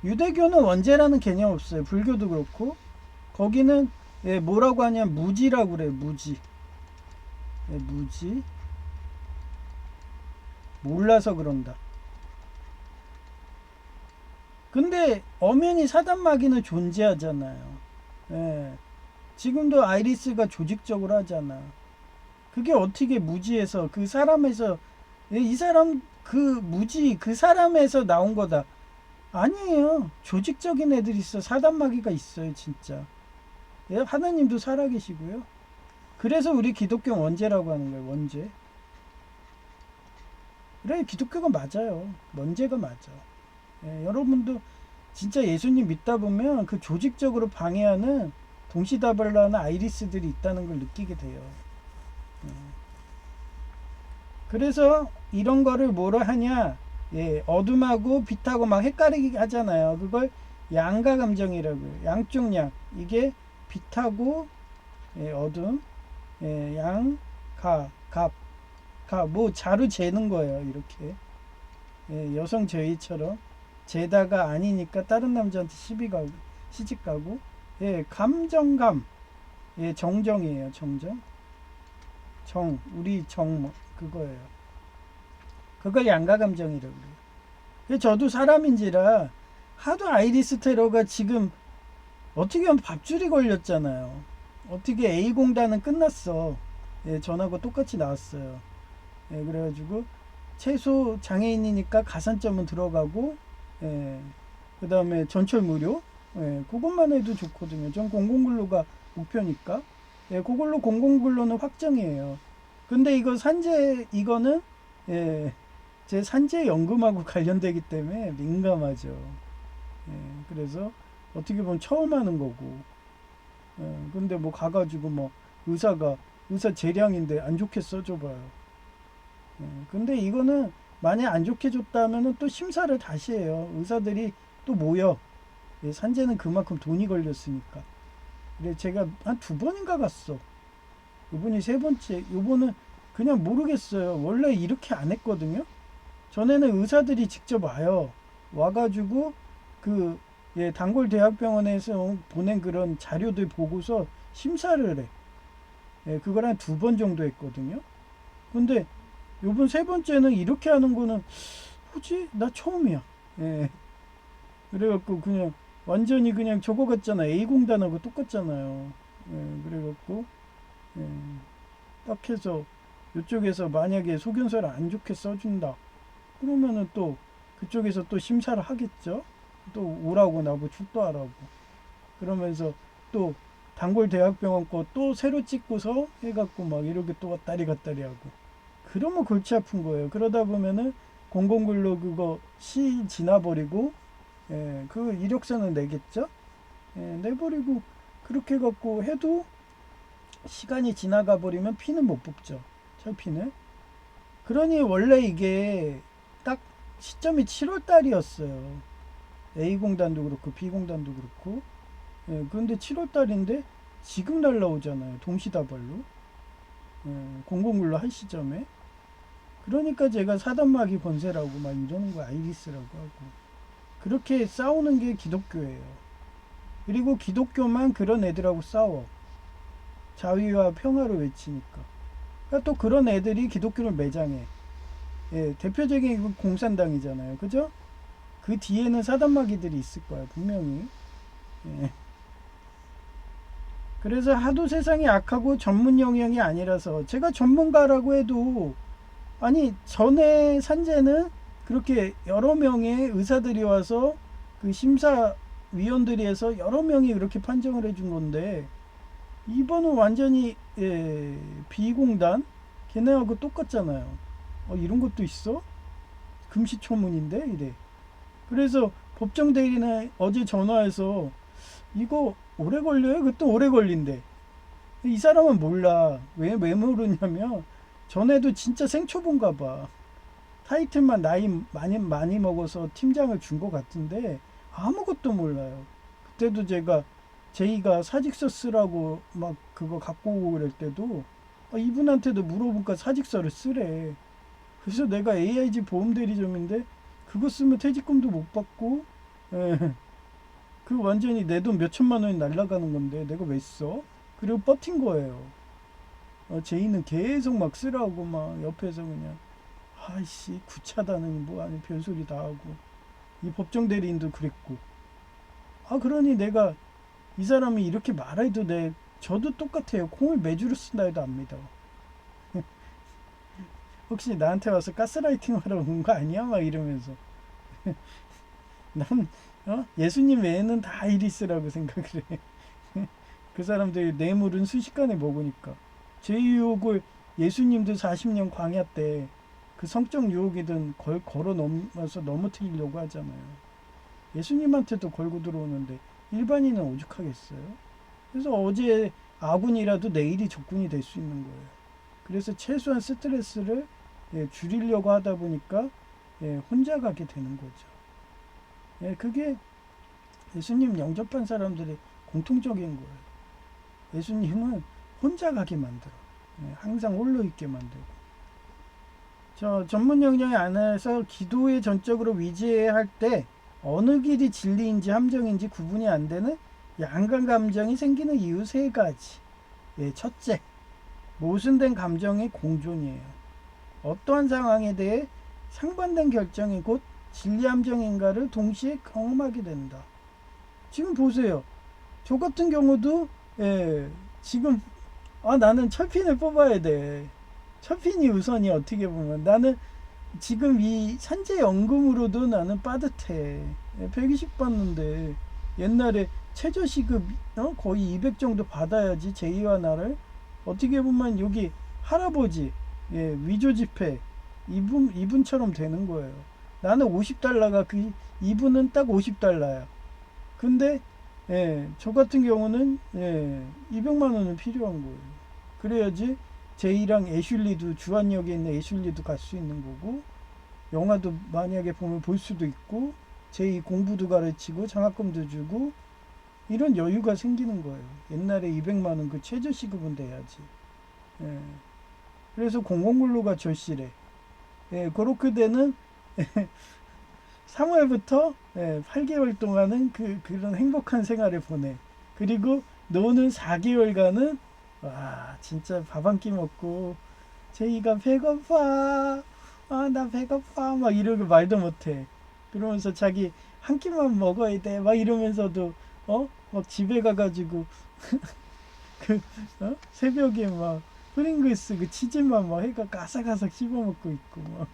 유대교는 원죄라는 개념 없어요. 불교도 그렇고. 거기는 뭐라고 하냐면 무지라고 그래요. 무지. 무지. 몰라서 그런다. 근데 엄연히 사단마귀는 존재하잖아요. 지금도 아이리스가 조직적으로 하잖아. 그게 어떻게 무지에서 그 사람에서 이 사람 그 무지 그 사람에서 나온 거다. 아니에요. 조직적인 애들이 있어. 사단마귀가 있어요. 진짜. 하나님도 살아계시고요. 그래서 우리 기독교 원죄라고 하는 거예요. 원죄. 그래, 기독교가 맞아요. 원죄가 맞아. 여러분도 진짜 예수님 믿다 보면 그 조직적으로 방해하는 동시다발라는 아이리스들이 있다는 걸 느끼게 돼요. 그래서 이런 거를 뭐라 하냐? 어둠하고 빛하고 막 헷갈리게 하잖아요. 그걸 양가 감정이라고 해요. 양쪽 양. 이게 빛하고 어둠, 양, 갑, 뭐 자루 재는 거예요. 이렇게 여성 제의처럼 재다가 아니니까 다른 남자한테 시집 가고 감정감, 정정이에요. 정정, 우리 그거예요. 그걸 양가 감정이라고 그래요. 저도 사람인지라 하도 아이리스 테러가 지금 어떻게 하면 밥줄이 걸렸잖아요. 어떻게 A공단은 끝났어. 전하고 똑같이 나왔어요. 그래가지고 최소 장애인이니까 가산점은 들어가고 그 다음에 전철 무료 그것만 해도 좋거든요. 전 공공근로가 목표니까 그걸로 공공근로는 확정이에요. 근데 이거 이거는 제 산재연금하고 관련되기 때문에 민감하죠. 그래서 어떻게 보면 처음 하는 거고 근데 뭐 가가지고 뭐 의사 재량인데 안 좋게 써줘봐요. 근데 이거는 만약 안 좋게 줬다면은 또 심사를 다시 해요. 의사들이 또 모여. 산재는 그만큼 돈이 걸렸으니까. 그래 제가 한 2번인가 갔어. 이번이 3번째. 이번은 그냥 모르겠어요. 원래 이렇게 안 했거든요. 전에는 의사들이 직접 와요. 와가지고 단골대학병원에서 보낸 그런 자료들 보고서 심사를 해. 그걸 한 2번 정도 했거든요. 근데 요번 3번째는 이렇게 하는 거는 뭐지? 나 처음이야. 그래갖고 그냥 완전히 그냥 저거 같잖아. A공단하고 똑같잖아요. 그래갖고 딱 해서 이쪽에서 만약에 소견서를 안 좋게 써준다. 그러면은 또 그쪽에서 또 심사를 하겠죠. 또 오라고 나보고 출두하라고. 그러면서 또 단골대학병원 거 또 새로 찍고서 해갖고 막 이렇게 또 왔다리 갔다리 하고. 그러면 골치 아픈 거예요. 그러다 보면은 공공근로 그거 시 지나버리고 그 이력서는 내겠죠. 내버리고 그렇게 갖고 해도 시간이 지나가 버리면 피는 못 뽑죠. 철피는. 그러니 원래 이게 딱 시점이 7월 달이었어요. A공단도 그렇고 B공단도 그렇고. 그런데 7월 달인데 지금 날라오잖아요. 동시다발로. 공공근로 할 시점에. 그러니까 제가 사단마귀 권세라고 막 이러는 거 아이리스라고 하고. 그렇게 싸우는 게 기독교예요. 그리고 기독교만 그런 애들하고 싸워. 자유와 평화를 외치니까. 그러니까 또 그런 애들이 기독교를 매장해. 대표적인 공산당이잖아요. 그죠? 그 뒤에는 사단마귀들이 있을 거야 분명히. 예. 그래서 하도 세상이 악하고 전문 영역이 아니라서 제가 전문가라고 해도 아니 전에 산재는 그렇게 여러 명의 의사들이 와서 그 심사위원들이 해서 여러 명이 그렇게 판정을 해준 건데 이번은 완전히 비공단 걔네하고 똑같잖아요. 이런 것도 있어? 금시초문인데 이래. 그래서 법정 대리나 어제 전화해서 이거 오래 걸려요? 그것도 오래 걸린대. 이 사람은 몰라. 왜 모르냐면 전에도 진짜 생초본가 봐. 타이틀만 나이 많이 먹어서 팀장을 준 것 같은데 아무것도 몰라요. 그때도 제이가 사직서 쓰라고 막 그거 갖고 오고 그럴 때도 이분한테도 물어보니까 사직서를 쓰래. 그래서 내가 AIG 보험대리점인데 그거 쓰면 퇴직금도 못 받고 예. 그 완전히 내 돈 몇천만 원이 날라가는 건데 내가 왜 써? 그리고 버틴 거예요. 제이는 계속 막 쓰라고 막 옆에서 그냥 아이씨 구차다는 뭐 아니 별소리 다 하고 이 법정 대리인도 그랬고 그러니 내가 이 사람이 이렇게 말해도 저도 똑같아요. 콩을 메주로 쓴다 해도 안 믿어. 혹시 나한테 와서 가스라이팅 하러 온 거 아니야? 막 이러면서 난 예수님 외에는 다 이리스라고 생각을 해. 그 사람들이 뇌물은 순식간에 먹으니까 제 유혹을 예수님도 40년 광야 때 그 성적 유혹이든 걸어 넘어서 넘어뜨리려고 하잖아요. 예수님한테도 걸고 들어오는데 일반인은 오죽하겠어요? 그래서 어제 아군이라도 내일이 적군이 될 수 있는 거예요. 그래서 최소한 스트레스를 줄이려고 하다 보니까 혼자 가게 되는 거죠. 그게 예수님 영접한 사람들의 공통적인 거예요. 예수님은 혼자 가게 만들어. 항상 홀로 있게 만들고. 전문 영역이 안에서 기도에 전적으로 위지해야 할 때 어느 길이 진리인지 함정인지 구분이 안 되는 양간 감정이 생기는 이유 세 가지. 첫째, 모순된 감정의 공존이에요. 어떠한 상황에 대해 상반된 결정이 곧 진리 함정인가를 동시에 경험하게 된다. 지금 보세요. 저 같은 경우도 지금 나는 철핀을 뽑아야 돼. 철핀이 우선이 어떻게 보면 나는 지금 이 산재연금으로도 나는 빠듯해. 120 받는데 옛날에 최저시급 거의 200 정도 받아야지 제이와 나를 어떻게 보면 여기 할아버지 위조 지폐 이분처럼 되는 거예요. 나는 50달러가 이분은 딱 50달러야. 근데 저 같은 경우는 200만 원은 필요한 거예요. 그래야지 제이랑 애슐리도 주안역에 있는 애슐리도 갈 수 있는 거고 영화도 만약에 보면 볼 수도 있고 제이 공부도 가르치고 장학금도 주고 이런 여유가 생기는 거예요. 옛날에 200만 원 그 최저시급은 돼야지. 그래서 공공근로가 절실해. 그렇게 되는 3월부터 8개월 동안은 그런 행복한 생활을 보내. 그리고 노는 4개월간은 와 진짜 밥 한 끼 먹고 제이가 배고파 나 배고파 막 이러고 말도 못해. 그러면서 자기 한 끼만 먹어야 돼 막 이러면서도 막 집에 가가지고 새벽에 막 프링글스 그 치즈만 막 해가 가삭가삭 씹어 먹고 있고 막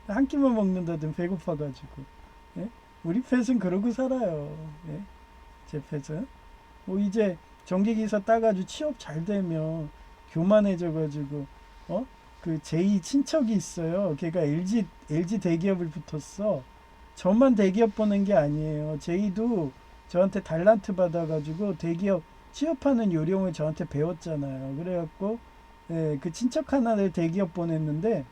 한 끼만 먹는다든 배고파가지고. 우리 펫은 그러고 살아요. 제 펫은 이제 전기기사 따가지고 취업 잘 되면 교만해져가지고 그 제2 친척이 있어요. 걔가 LG 대기업을 붙었어. 저만 대기업 보는 게 아니에요. 제2도 저한테 달란트 받아가지고 대기업 취업하는 요령을 저한테 배웠잖아요. 그래갖고 그 친척 하나를 대기업 보냈는데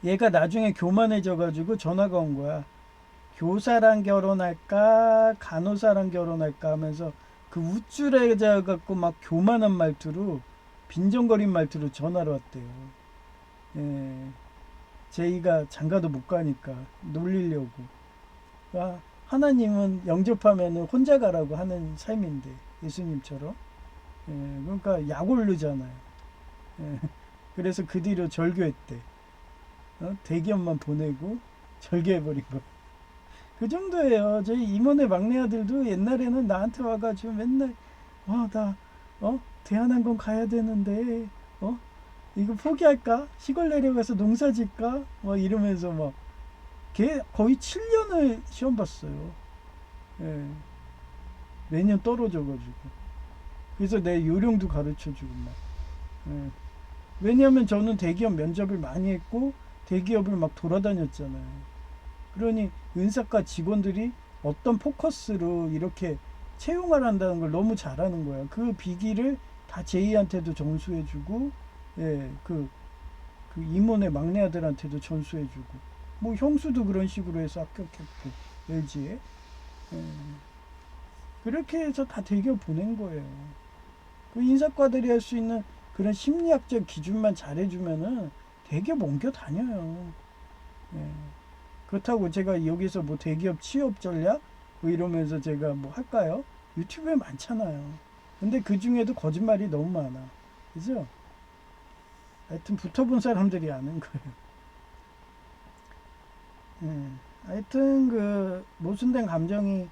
얘가 나중에 교만해져가지고 전화가 온 거야. 교사랑 결혼할까 간호사랑 결혼할까 하면서 그 우쭐해져 갖고 막 교만한 말투로 빈정거린 말투로 전화를 왔대요. 제이가 장가도 못 가니까 놀리려고. 하나님은 영접하면 혼자 가라고 하는 삶인데 예수님처럼. 그러니까 약 오르잖아요. 그래서 그 뒤로 절교했대. 대기업만 보내고 절교해버린 거. 그 정도예요. 저희 이모네 막내 아들도 옛날에는 나한테 와가지고 맨날 나 대한항공 가야 되는데 어 이거 포기할까? 시골 내려가서 농사 짓까? 뭐 이러면서 막 걔 거의 7년을 시험 봤어요. 예. 매년 떨어져가지고. 그래서 내 요령도 가르쳐주고 막. 예. 왜냐하면 저는 대기업 면접을 많이 했고 대기업을 막 돌아다녔잖아요. 그러니 은사과 직원들이 어떤 포커스로 이렇게 채용을 한다는 걸 너무 잘하는 거야. 그 비기를 다 제이한테도 전수해주고, 예, 그 임원의 막내 아들한테도 전수해주고, 뭐 형수도 그런 식으로 해서 합격했고, LG에. 예, 그렇게 해서 다 대기업 보낸 거예요. 그 인사과들이 할 수 있는 그런 심리학적 기준만 잘해주면은 대기업 옮겨 다녀요. 예. 그렇다고 제가 여기서 뭐 대기업 취업 전략 뭐 이러면서 제가 뭐 할까요? 유튜브에 많잖아요. 근데 그 중에도 거짓말이 너무 많아. 그죠? 하여튼 붙어본 사람들이 아는 거예요. 예. 하여튼 그 모순된 감정이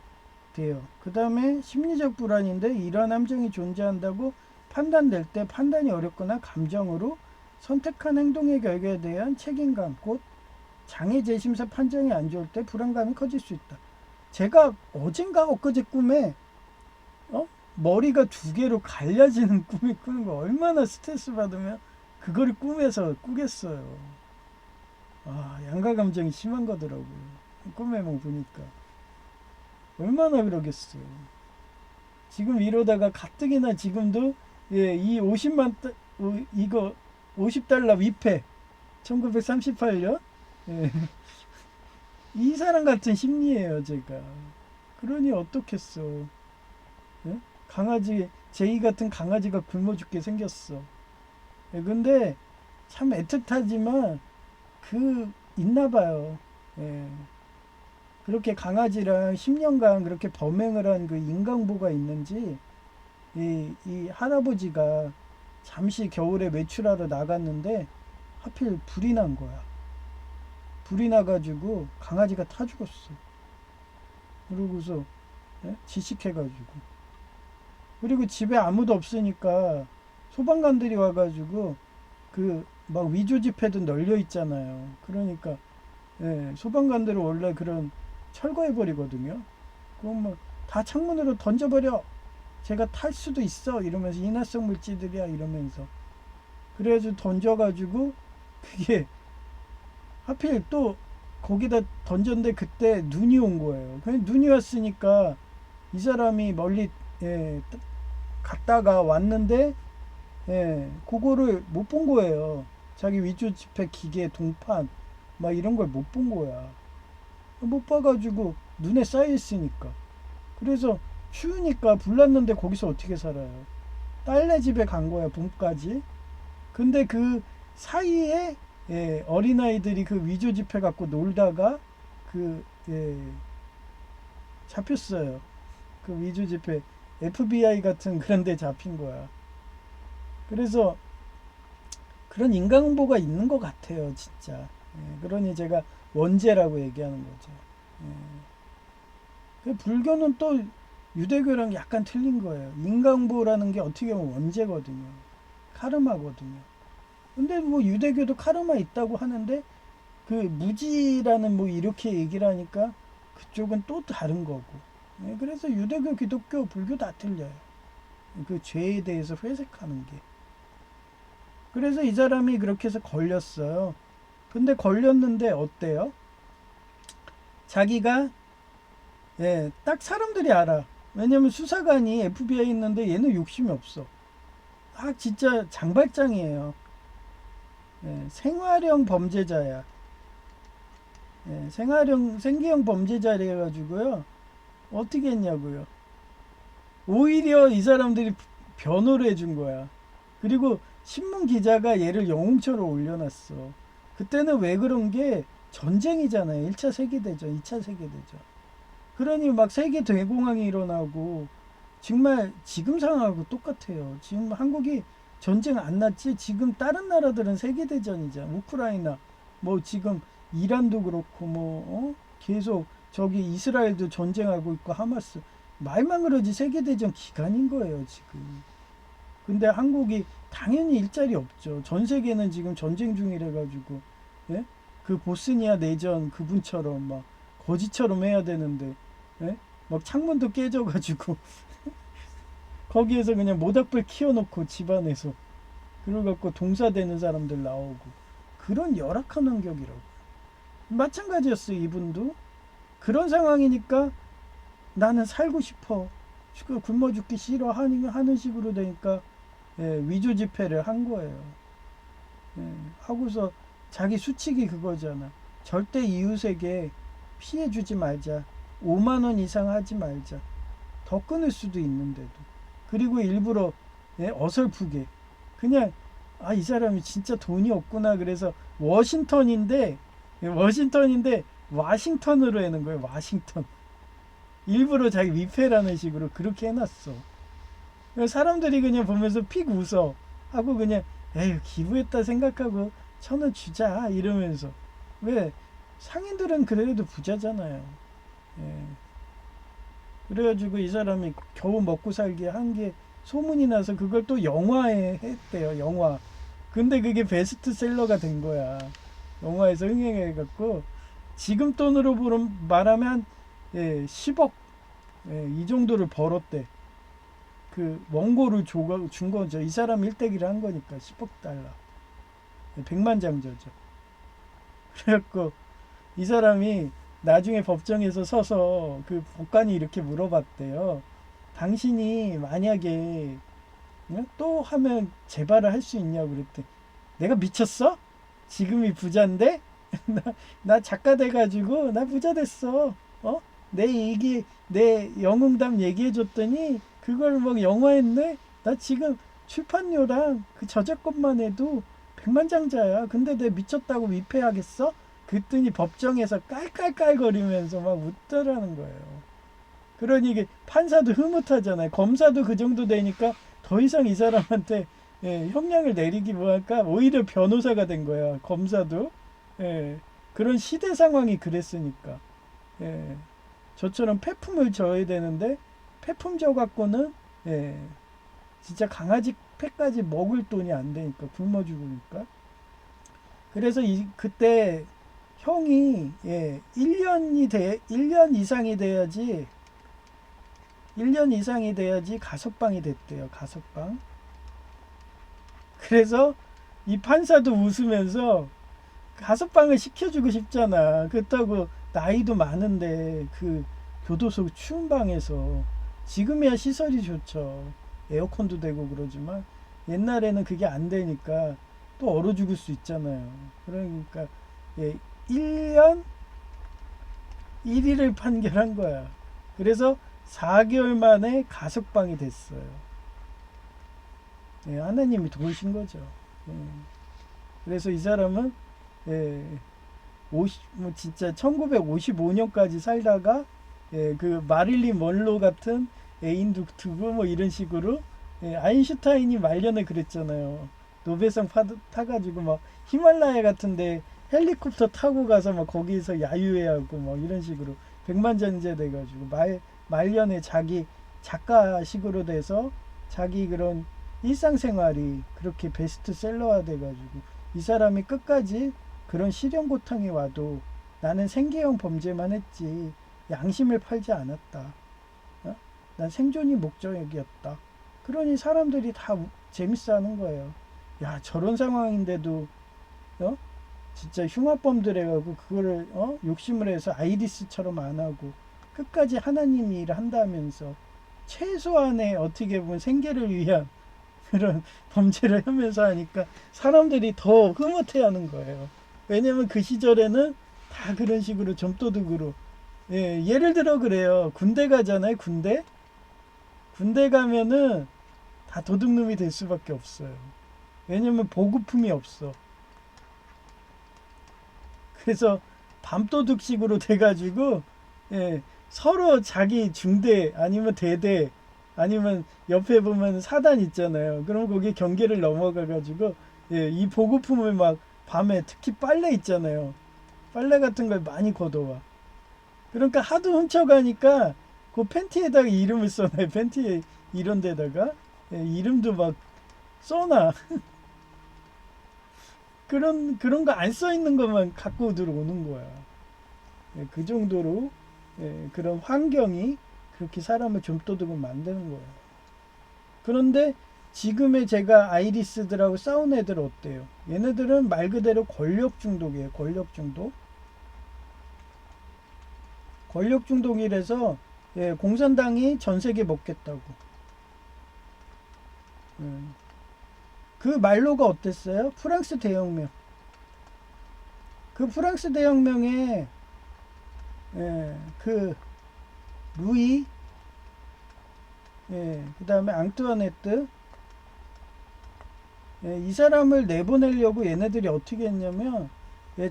돼요. 그 다음에 심리적 불안인데 이러한 함정이 존재한다고 판단될 때 판단이 어렵거나 감정으로 선택한 행동의 결과에 대한 책임감, 곧 장애 재심사 판정이 안 좋을 때 불안감이 커질 수 있다. 제가 어젠가 엊그제 꿈에 머리가 두 개로 갈라지는 꿈이 꾸는 거 얼마나 스트레스 받으면 그거를 꿈에서 꾸겠어요. 양가 감정이 심한 거더라고요. 꿈에 뭐 보니까 얼마나 그러겠어요. 지금 이러다가 가뜩이나 지금도 이 50만 이거 50달러 위패 1938년 이 사람 같은 심리예요, 제가. 그러니 어떻겠어. 예? 강아지 제이 같은 강아지가 굶어 죽게 생겼어. 근데 참 애틋하지만 있나 봐요. 예. 그렇게 강아지랑 10년간 그렇게 범행을 한 그 인강보가 있는지 이 할아버지가 잠시 겨울에 외출하러 나갔는데 하필 불이 난 거야. 불이 나가지고 강아지가 타 죽었어. 그러고서 지식해가지고. 그리고 집에 아무도 없으니까 소방관들이 와가지고 막 위조 지폐도 널려 있잖아요. 그러니까 소방관들은 원래 그런 철거해버리거든요. 그럼 뭐 다 창문으로 던져버려. 제가 탈 수도 있어. 이러면서 인화성 물질들이야. 이러면서. 그래가지고 던져가지고 그게 하필 또 거기다 던졌는데 그때 눈이 온 거예요. 그냥 눈이 왔으니까 이 사람이 멀리 갔다가 왔는데 그거를 못 본 거예요. 자기 위조 지폐 기계 동판 막 이런 걸 못 본 거야. 못 봐가지고 눈에 쌓여 있으니까. 그래서 추우니까 불났는데 거기서 어떻게 살아요? 딸네 집에 간 거야, 봄까지. 근데 그 사이에 어린아이들이 그 위조 지폐 갖고 놀다가 잡혔어요. 그 위조 지폐 FBI 같은 그런 데 잡힌 거야. 그래서 그런 인간홍보가 있는 것 같아요, 진짜. 그러니 제가 원죄라고 얘기하는 거죠. 불교는 또 유대교랑 약간 틀린 거예요. 인간홍보라는 게 어떻게 보면 원죄거든요. 카르마거든요. 근데 뭐 유대교도 카르마 있다고 하는데 그 무지라는 뭐 이렇게 얘기를 하니까 그쪽은 또 다른 거고. 그래서 유대교, 기독교, 불교 다 틀려요. 그 죄에 대해서 회색하는 게. 그래서 이 사람이 그렇게 해서 걸렸어요. 근데 걸렸는데 어때요? 자기가 딱 사람들이 알아. 왜냐면 수사관이 FBI 있는데 얘는 욕심이 없어. 진짜 장발장이에요. 생활형 범죄자야. 생계형 범죄자래 해가지고요. 어떻게 했냐고요. 오히려 이 사람들이 변호를 해준 거야. 그리고 신문 기자가 얘를 영웅처럼 올려놨어. 그때는 왜 그런 게 전쟁이잖아요. 1차 세계대전, 2차 세계대전. 그러니 막 세계 대공황이 일어나고 정말 지금 상황하고 똑같아요. 지금 한국이 전쟁 안 났지? 지금 다른 나라들은 세계대전이잖아. 우크라이나, 뭐 지금 이란도 그렇고 계속 저기 이스라엘도 전쟁하고 있고 하마스 말만 그러지 세계대전 기간인 거예요 지금. 근데 한국이 당연히 일자리 없죠. 전 세계는 지금 전쟁 중이래 가지고 예? 그 보스니아 내전 그분처럼 막 거지처럼 해야 되는데 예? 막 창문도 깨져가지고 거기에서 그냥 모닥불 키워놓고 집안에서 그래갖고 동사되는 사람들 나오고 그런 열악한 환경이라고. 마찬가지였어요 이분도. 그런 상황이니까 나는 살고 싶어. 굶어 죽기 싫어 하는 식으로 되니까 위조 지폐를 한 거예요. 하고서 자기 수칙이 그거잖아. 절대 이웃에게 피해 주지 말자. 5만 원 이상 하지 말자. 더 끊을 수도 있는데도. 그리고 일부러 어설프게 그냥 이 사람이 진짜 돈이 없구나. 그래서 워싱턴인데 와싱턴으로 해는 거예요. 와싱턴. 일부러 자기 위패라는 식으로 그렇게 해놨어. 사람들이 그냥 보면서 픽 웃어 하고 그냥 에휴 기부했다 생각하고 1,000원 주자 이러면서. 왜 상인들은 그래도 부자잖아요. 예. 그래가지고 이 사람이 겨우 먹고 살게 한 게 소문이 나서 그걸 또 영화에 했대요. 영화. 근데 그게 베스트셀러가 된 거야. 영화에서 흥행해갖고 지금 돈으로 말하면 10억 이 정도를 벌었대. 그 원고를 준 거죠. 이 사람 일대기를 한 거니까 10억 달러. 100만 장저죠. 그래갖고 이 사람이 나중에 법정에서 서서 그 법관이 이렇게 물어봤대요. 당신이 만약에 또 하면 재발을 할 수 있냐고 그랬대. 내가 미쳤어? 지금이 부자인데? 나 작가 돼가지고 나 부자 됐어. 내 영웅담 얘기해줬더니 그걸 막 영화했네? 나 지금 출판료랑 그 저작권만 해도 100만 장자야. 근데 내 미쳤다고 위패하겠어? 그랬더니 법정에서 깔깔깔거리면서 막 웃더라는 거예요. 그러니 이게 판사도 흐뭇하잖아요. 검사도 그 정도 되니까 더 이상 이 사람한테 형량을 내리기 뭐할까 오히려 변호사가 된 거야. 검사도. 그런 시대 상황이 그랬으니까. 저처럼 폐품을 져야 되는데 폐품 져 갖고는 진짜 강아지 폐까지 먹을 돈이 안 되니까 굶어 죽으니까. 그래서 그때 형이 1년 이상이 돼야지 가석방이 됐대요. 가석방. 그래서 이 판사도 웃으면서 가석방을 시켜주고 싶잖아. 그렇다고 나이도 많은데 그 교도소 추운 방에서 지금이야 시설이 좋죠. 에어컨도 되고 그러지만 옛날에는 그게 안 되니까 또 얼어 죽을 수 있잖아요. 그러니까 1년 1일을 판결한 거야. 그래서 4개월 만에 가석방이 됐어요. 하나님이 도우신 거죠. 그래서 이 사람은 진짜 1955년까지 살다가 그 마릴린 먼로 같은 애인도 두고 뭐 이런 식으로 아인슈타인이 말년에 그랬잖아요. 노벨상 타가지고 막 히말라야 같은데 헬리콥터 타고 가서 막 거기서 야유회하고 뭐 이런 식으로 백만장자 돼가지고 말년에 자기 작가식으로 돼서 자기 그런 일상생활이 그렇게 베스트셀러화 돼가지고 이 사람이 끝까지 그런 시련고탕에 와도 나는 생계형 범죄만 했지 양심을 팔지 않았다. 난 생존이 목적이었다. 그러니 사람들이 다 재밌어하는 거예요. 야 저런 상황인데도 진짜 흉악범들 해가지고 그거를 욕심을 해서 아이리스처럼 안 하고 끝까지 하나님이 일을 한다면서 최소한의 어떻게 보면 생계를 위한 그런 범죄를 하면서 하니까 사람들이 더 흐뭇해하는 거예요. 왜냐면 그 시절에는 다 그런 식으로 점도둑으로 예를 들어 그래요. 군대 가잖아요. 군대 가면은 다 도둑놈이 될 수밖에 없어요. 왜냐면 보급품이 없어. 그래서 밤도둑식으로 돼가지고 서로 자기 중대 아니면 대대 아니면 옆에 보면 사단 있잖아요. 그럼 거기 경계를 넘어가가지고 이 보급품을 막 밤에 특히 빨래 있잖아요. 빨래 같은 걸 많이 걷어와. 그러니까 하도 훔쳐가니까 그 팬티에다가 이름을 써놔요. 팬티에 이런 데다가 이름도 막 써놔. 그런 거 안 써 있는 것만 갖고 들어오는 거야. 그 정도로 그런 환경이 그렇게 사람을 좀도둑을 만드는 거예요. 그런데 지금의 제가 아이리스들하고 싸운 애들 어때요? 얘네들은 말 그대로 권력 중독이에요. 권력 중독. 권력 중독이라서 공산당이 전 세계 먹겠다고. 그 말로가 어땠어요? 프랑스 대혁명. 그 프랑스 대혁명에 그 루이, 그 다음에 앙뚜아네트, 이 사람을 내보내려고 얘네들이 어떻게 했냐면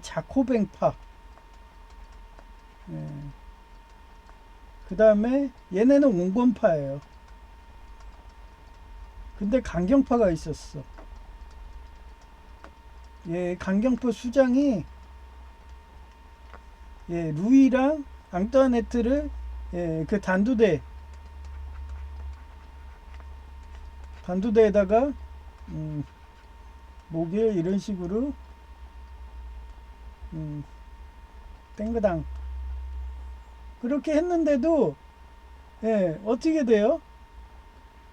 자코뱅파, 그 다음에 얘네는 온건파예요. 근데 강경파가 있었어. 강경파 수장이 루이랑 앙뚜아네트를 그 단두대에다가 목에 이런 식으로 땡그당 그렇게 했는데도 어떻게 돼요?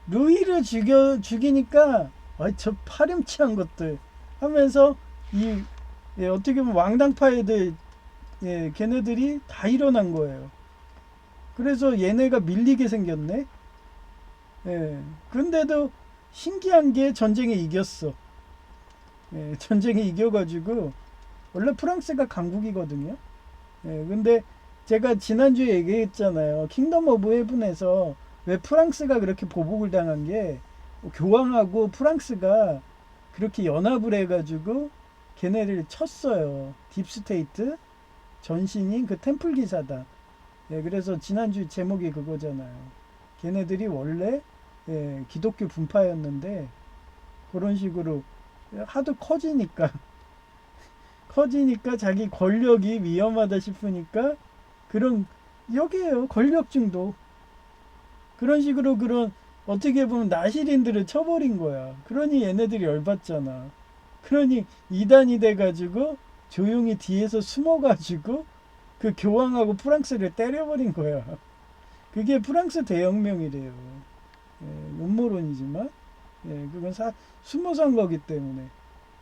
루이를 죽이니까 저 파렴치한 것들 하면서 어떻게 보면 왕당파 애들 걔네들이 다 일어난 거예요. 그래서 얘네가 밀리게 생겼네. 근데도 신기한 게 전쟁에 이겼어. 전쟁에 이겨가지고 원래 프랑스가 강국이거든요. 근데 제가 지난주에 얘기했잖아요. 킹덤 오브 헤븐에서 왜 프랑스가 그렇게 보복을 당한 게 교황하고 프랑스가 그렇게 연합을 해가지고 걔네를 쳤어요. 딥스테이트 전신인 그 템플 기사다. 그래서 지난주 제목이 그거잖아요. 걔네들이 원래 기독교 분파였는데 그런 식으로 하도 커지니까 자기 권력이 위험하다 싶으니까 그런 여기에요. 권력 중독. 그런 식으로 그런 어떻게 보면 나시린들을 쳐버린 거야. 그러니 얘네들이 열받잖아. 그러니 이단이 돼가지고 조용히 뒤에서 숨어가지고 그 교황하고 프랑스를 때려버린 거야. 그게 프랑스 대혁명이래요. 음모론이지만 그건 숨어서 한 거기 때문에.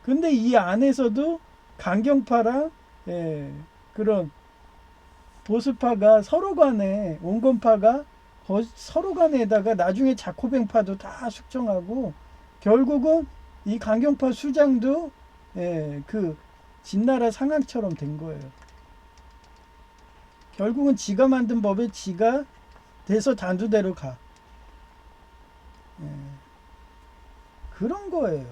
근데 이 안에서도 강경파랑 그런 보수파가 서로 간에 온건파가 서로 간에다가 나중에 자코뱅파도 다 숙청하고 결국은 이 강경파 수장도 그 진나라 상황처럼 된 거예요. 결국은 지가 만든 법에 지가 돼서 단두대로 가. 그런 거예요.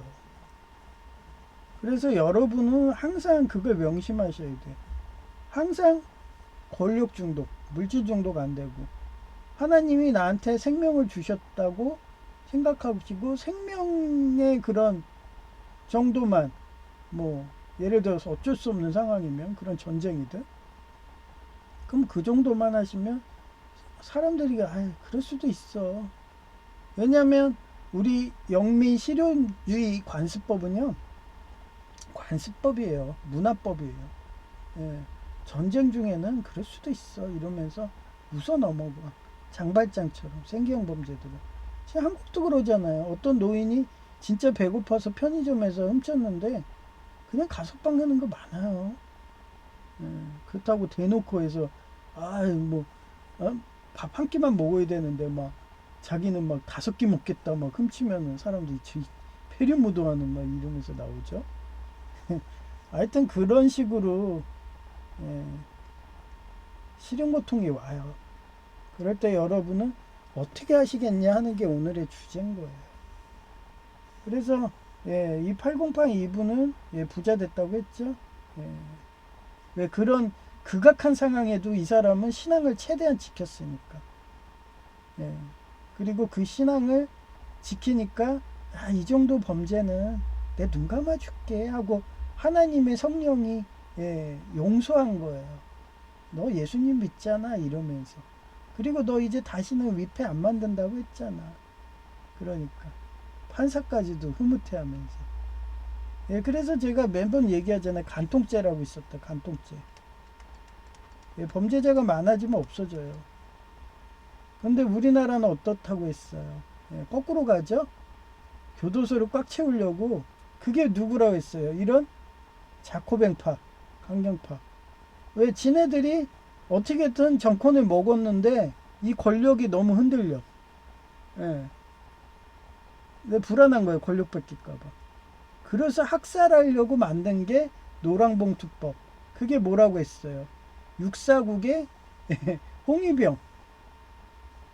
그래서 여러분은 항상 그걸 명심하셔야 돼. 항상 권력 중독, 물질 중독 안 되고 하나님이 나한테 생명을 주셨다고 생각하시고 생명의 그런 정도만 뭐 예를 들어서 어쩔 수 없는 상황이면 그런 전쟁이든 그럼 그 정도만 하시면 사람들이 그럴 수도 있어. 왜냐하면 우리 영미 실효주의 관습법은요 관습법이에요. 문화법이에요. 전쟁 중에는 그럴 수도 있어 이러면서 웃어 넘어가. 장발장처럼 생계형 범죄들은. 지금 한국도 그러잖아요. 어떤 노인이 진짜 배고파서 편의점에서 훔쳤는데 그냥 가석방 하는 거 많아요. 그렇다고 대놓고 해서 밥 한 끼만 먹어야 되는데 막 자기는 막 5끼 먹겠다 막 훔치면은 사람들이 폐륜무도하는 막 이러면서 나오죠. 하여튼 그런 식으로 실형고통이 와요. 그럴 때 여러분은 어떻게 하시겠냐 하는 게 오늘의 주제인 거예요. 그래서 이 808 이분은 부자 됐다고 했죠. 왜 그런 극악한 상황에도 이 사람은 신앙을 최대한 지켰으니까. 그리고 그 신앙을 지키니까 이 정도 범죄는 내 눈 감아줄게 하고 하나님의 성령이 용서한 거예요. 너 예수님 믿잖아 이러면서. 그리고 너 이제 다시는 위패 안 만든다고 했잖아. 그러니까 판사까지도 흐뭇해하면서. 예, 그래서 제가 매번 얘기하잖아요. 간통죄라고 있었다. 간통죄. 예, 범죄자가 많아지면 없어져요. 근데 우리나라는 어떻다고 했어요. 예, 거꾸로 가죠. 교도소를 꽉 채우려고. 그게 누구라고 했어요. 이런 자코뱅파, 강경파. 왜 지네들이 어떻게든 정권을 먹었는데 이 권력이 너무 흔들려. 예. 왜 불안한 거예요. 권력 뺏길까봐. 그래서 학살하려고 만든 게 노랑봉투법. 그게 뭐라고 했어요. 육사국의 홍위병.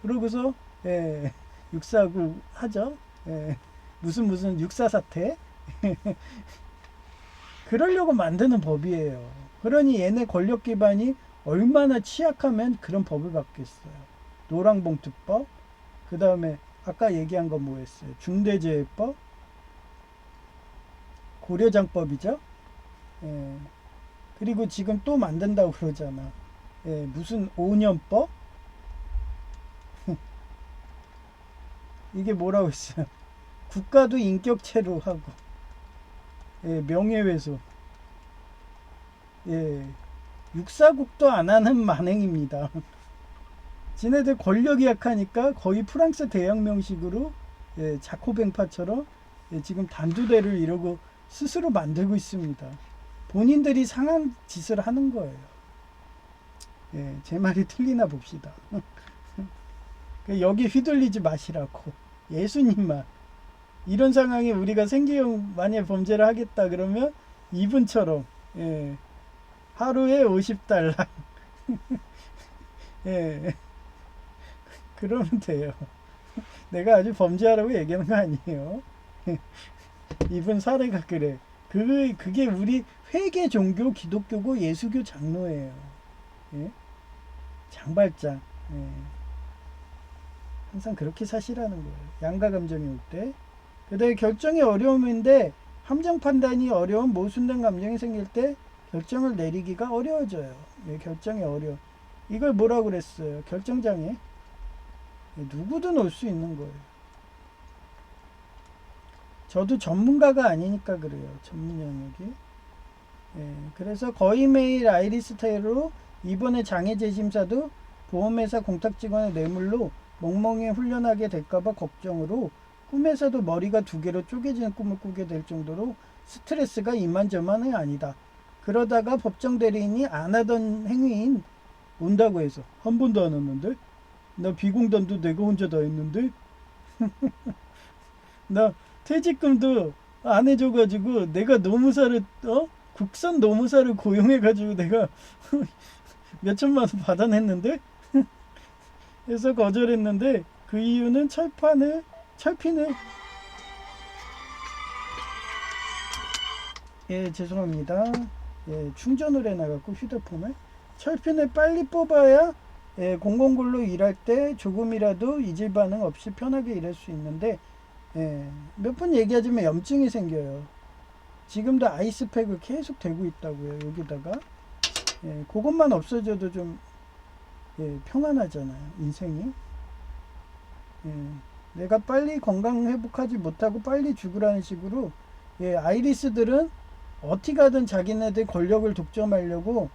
그러고서 예, 육사국 하죠. 예, 무슨 육사사태. 그러려고 만드는 법이에요. 그러니 얘네 권력 기반이 얼마나 취약하면 그런 법을 받겠어요. 노랑봉투법. 그 다음에 아까 얘기한 건 뭐였어요. 중대재해법. 고려장법이죠. 예. 그리고 지금 또 만든다고 그러잖아. 예, 무슨 5년법? 이게 뭐라고 했어요. 국가도 인격체로 하고, 예, 명예훼손. 예, 육사국도 안 하는 만행입니다. 지네들 권력이 약하니까 거의 프랑스 대혁명식으로 예, 자코뱅파처럼 예, 지금 단두대를 이러고 스스로 만들고 있습니다. 본인들이 상한 짓을 하는 거예요. 예, 제 말이 틀리나 봅시다. 여기 휘둘리지 마시라고. 예수님만. 이런 상황에 우리가 생계형 만약 범죄를 하겠다 그러면 이분처럼 예, 하루에 50달러 예, 그러면 돼요. 내가 아주 범죄하라고 얘기하는 거 아니에요. 이분 사례가 그래. 그게 우리 회계 종교 기독교고 예수교 장로예요. 예? 장발장. 예. 항상 그렇게 사시라는 거예요. 양가 감정이 올 때. 그다음에 결정이 어려움인데 함정 판단이 어려운 모순된 감정이 생길 때 결정을 내리기가 어려워져요. 예, 결정이 어려워. 이걸 뭐라고 그랬어요? 결정장애. 예, 누구든 올 수 있는 거예요. 저도 전문가가 아니니까 그래요. 전문 영역이. 예, 그래서 거의 매일 아이리스 테러로 이번에 장애 재심사도 보험회사 공탁 직원의 뇌물로 멍멍이 훈련하게 될까봐 걱정으로 꿈에서도 머리가 두 개로 쪼개지는 꿈을 꾸게 될 정도로 스트레스가 이만저만이 아니다. 그러다가 법정 대리인이 안 하던 행위인 온다고 해서 한 번도 안 했는데 나 비공단도 내가 혼자 다 했는데 나 퇴직금도 안 해줘가지고 내가 노무사를 국산 노무사를 고용해가지고 내가 몇 천만 원 받아냈는데 해서 거절했는데 그 이유는 철핀을 예 죄송합니다. 예 충전을 해놔갖고 휴대폰을 철핀을 빨리 뽑아야 예, 공공근로 일할 때 조금이라도 이질 반응 없이 편하게 일할 수 있는데 예, 몇 번 얘기하지만 염증이 생겨요. 지금도 아이스팩을 계속 대고 있다고요. 여기다가 예, 그것만 없어져도 좀 예, 평안하잖아요. 인생이. 예, 내가 빨리 건강 회복하지 못하고 빨리 죽으라는 식으로 예, 아이리스들은 어떻게 하든 자기네들 권력을 독점하려고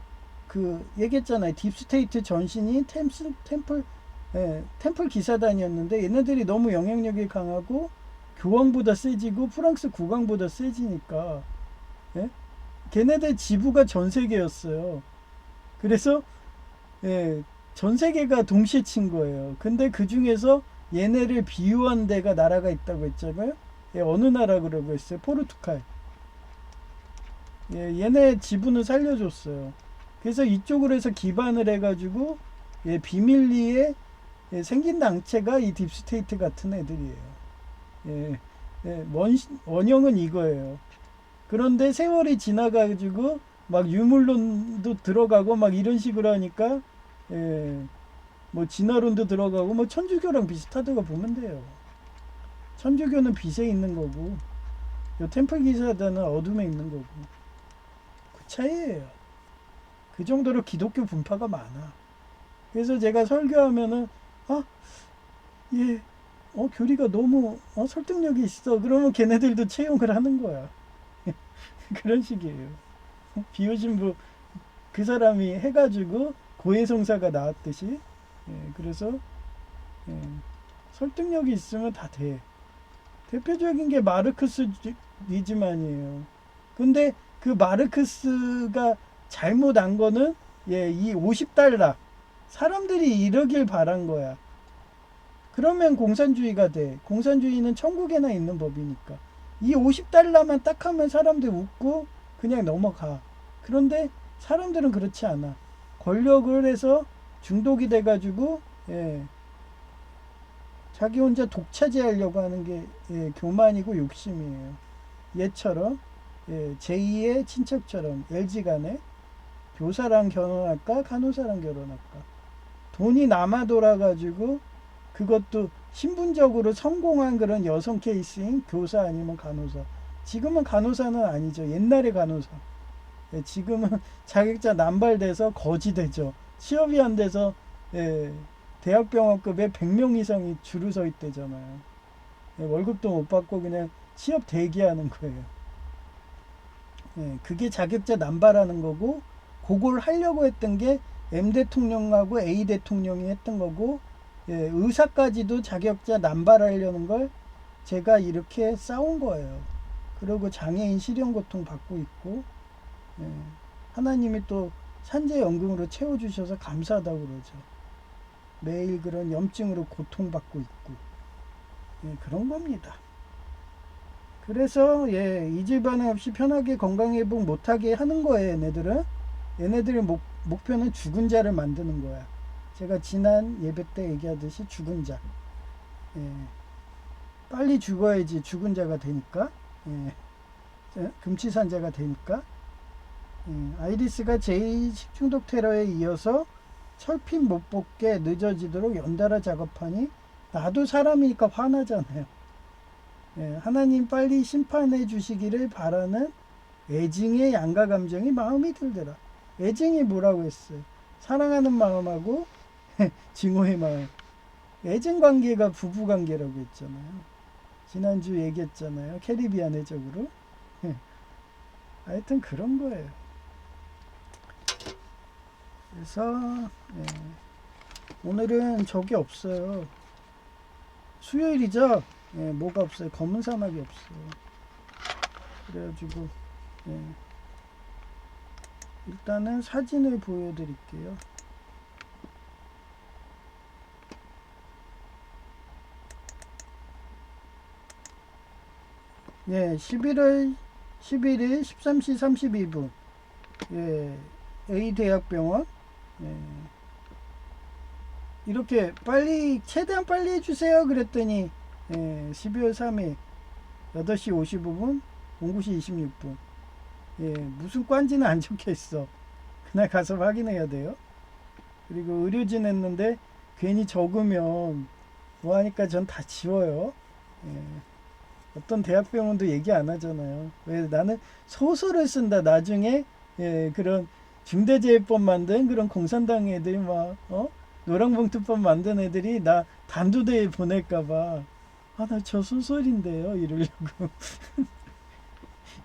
그 얘기했잖아요. 딥스테이트 전신이 템플 기사단이었는데 얘네들이 너무 영향력이 강하고 교황보다 세지고 프랑스 국왕보다 세지니까 예? 걔네들 지부가 전 세계였어요. 그래서 예, 전 세계가 동시에 친 거예요. 근데 그 중에서 얘네를 비유한 데가 나라가 있다고 했잖아요. 예, 어느 나라 그러고 했어요? 포르투갈. 예, 얘네 지분을 살려줬어요. 그래서 이쪽으로 해서 기반을 해가지고 예, 비밀리에 예, 생긴 낭체가 이 딥스테이트 같은 애들이에요. 예, 예, 원형은 이거예요. 그런데 세월이 지나가지고 막 유물론도 들어가고 막 이런 식으로 하니까 예, 뭐 진화론도 들어가고 뭐 천주교랑 비슷하다고 보면 돼요. 천주교는 빛에 있는 거고 요 템플 기사단은 어둠에 있는 거고 그 차이예요. 그 정도로 기독교 분파가 많아. 그래서 제가 설교하면은 아, 예, 교리가 너무 설득력이 있어. 그러면 걔네들도 채용을 하는 거야. 그런 식이에요. 비유신부 그 사람이 해가지고 고해성사가 나왔듯이. 그래서 예, 설득력이 있으면 다 돼. 대표적인 게 마르크스니즘만이에요. 근데 그 마르크스가 잘못 안 거는 이 50달러 사람들이 이러길 바란 거야. 그러면 공산주의가 돼. 공산주의는 천국에나 있는 법이니까. 이 50달러만 딱 하면 사람들 웃고 그냥 넘어가. 그런데 사람들은 그렇지 않아. 권력을 해서 중독이 돼가지고 자기 혼자 독차지하려고 하는 게 교만이고 욕심이에요. 얘처럼 제2의 친척처럼 LG간에 교사랑 결혼할까 간호사랑 결혼할까. 돈이 남아 돌아가지고 그것도 신분적으로 성공한 그런 여성 케이스인 교사 아니면 간호사. 지금은 간호사는 아니죠. 옛날에 간호사. 지금은 자격자 남발돼서 거지 되죠. 취업이 안 돼서 대학병원급에 100명 이상이 줄을 서 있대잖아요. 월급도 못 받고 그냥 취업 대기하는 거예요. 그게 자격자 남발하는 거고, 그걸 하려고 했던 게 M 대통령하고 A 대통령이 했던 거고, 의사까지도 자격자 남발하려는 걸 제가 이렇게 싸운 거예요. 그리고 장애인 실현고통 받고 있고, 하나님이 또 산재연금으로 채워주셔서 감사하다고 그러죠. 매일 그런 염증으로 고통받고 있고, 그런 겁니다. 그래서 잊을 반응 없이 편하게 건강회복 못하게 하는 거예요. 얘네들의 목표는 죽은 자를 만드는 거야. 제가 지난 예배 때 얘기하듯이 죽은 자. 빨리 죽어야지 죽은 자가 되니까. 금치산자가 되니까. 아이리스가 제2 식중독 테러에 이어서 철핀 못 뽑게 늦어지도록 연달아 작업하니 나도 사람이니까 화나잖아요. 하나님 빨리 심판해 주시기를 바라는 애증의 양가 감정이 마음이 들더라. 애증이 뭐라고 했어요? 사랑하는 마음하고 증오의 마음. 애증 관계가 부부 관계라고 했잖아요. 지난주 얘기했잖아요. 캐리비안 해적으로. 하여튼 그런 거예요. 그래서 오늘은 적이 없어요. 수요일이죠. 뭐가 없어요. 검은 사막이 없어요. 그래가지고 일단은 사진을 보여드릴게요. 예, 11월 11일 13시 32분. A대학병원. 이렇게 빨리, 최대한 빨리 해주세요. 그랬더니, 12월 3일 8시 55분, 09시 26분. 무슨 관지는 안 적혀 있어. 그날 가서 확인해야 돼요. 그리고 의료진 했는데, 괜히 적으면, 뭐 하니까 전 다 지워요. 어떤 대학병원도 얘기 안 하잖아요. 왜 나는 소설을 쓴다. 나중에 그런 중대재해법 만든 그런 공산당 애들이 막 노랑봉투법 만든 애들이 나 단두대에 보낼까봐 나 저 소설인데요 이러려고.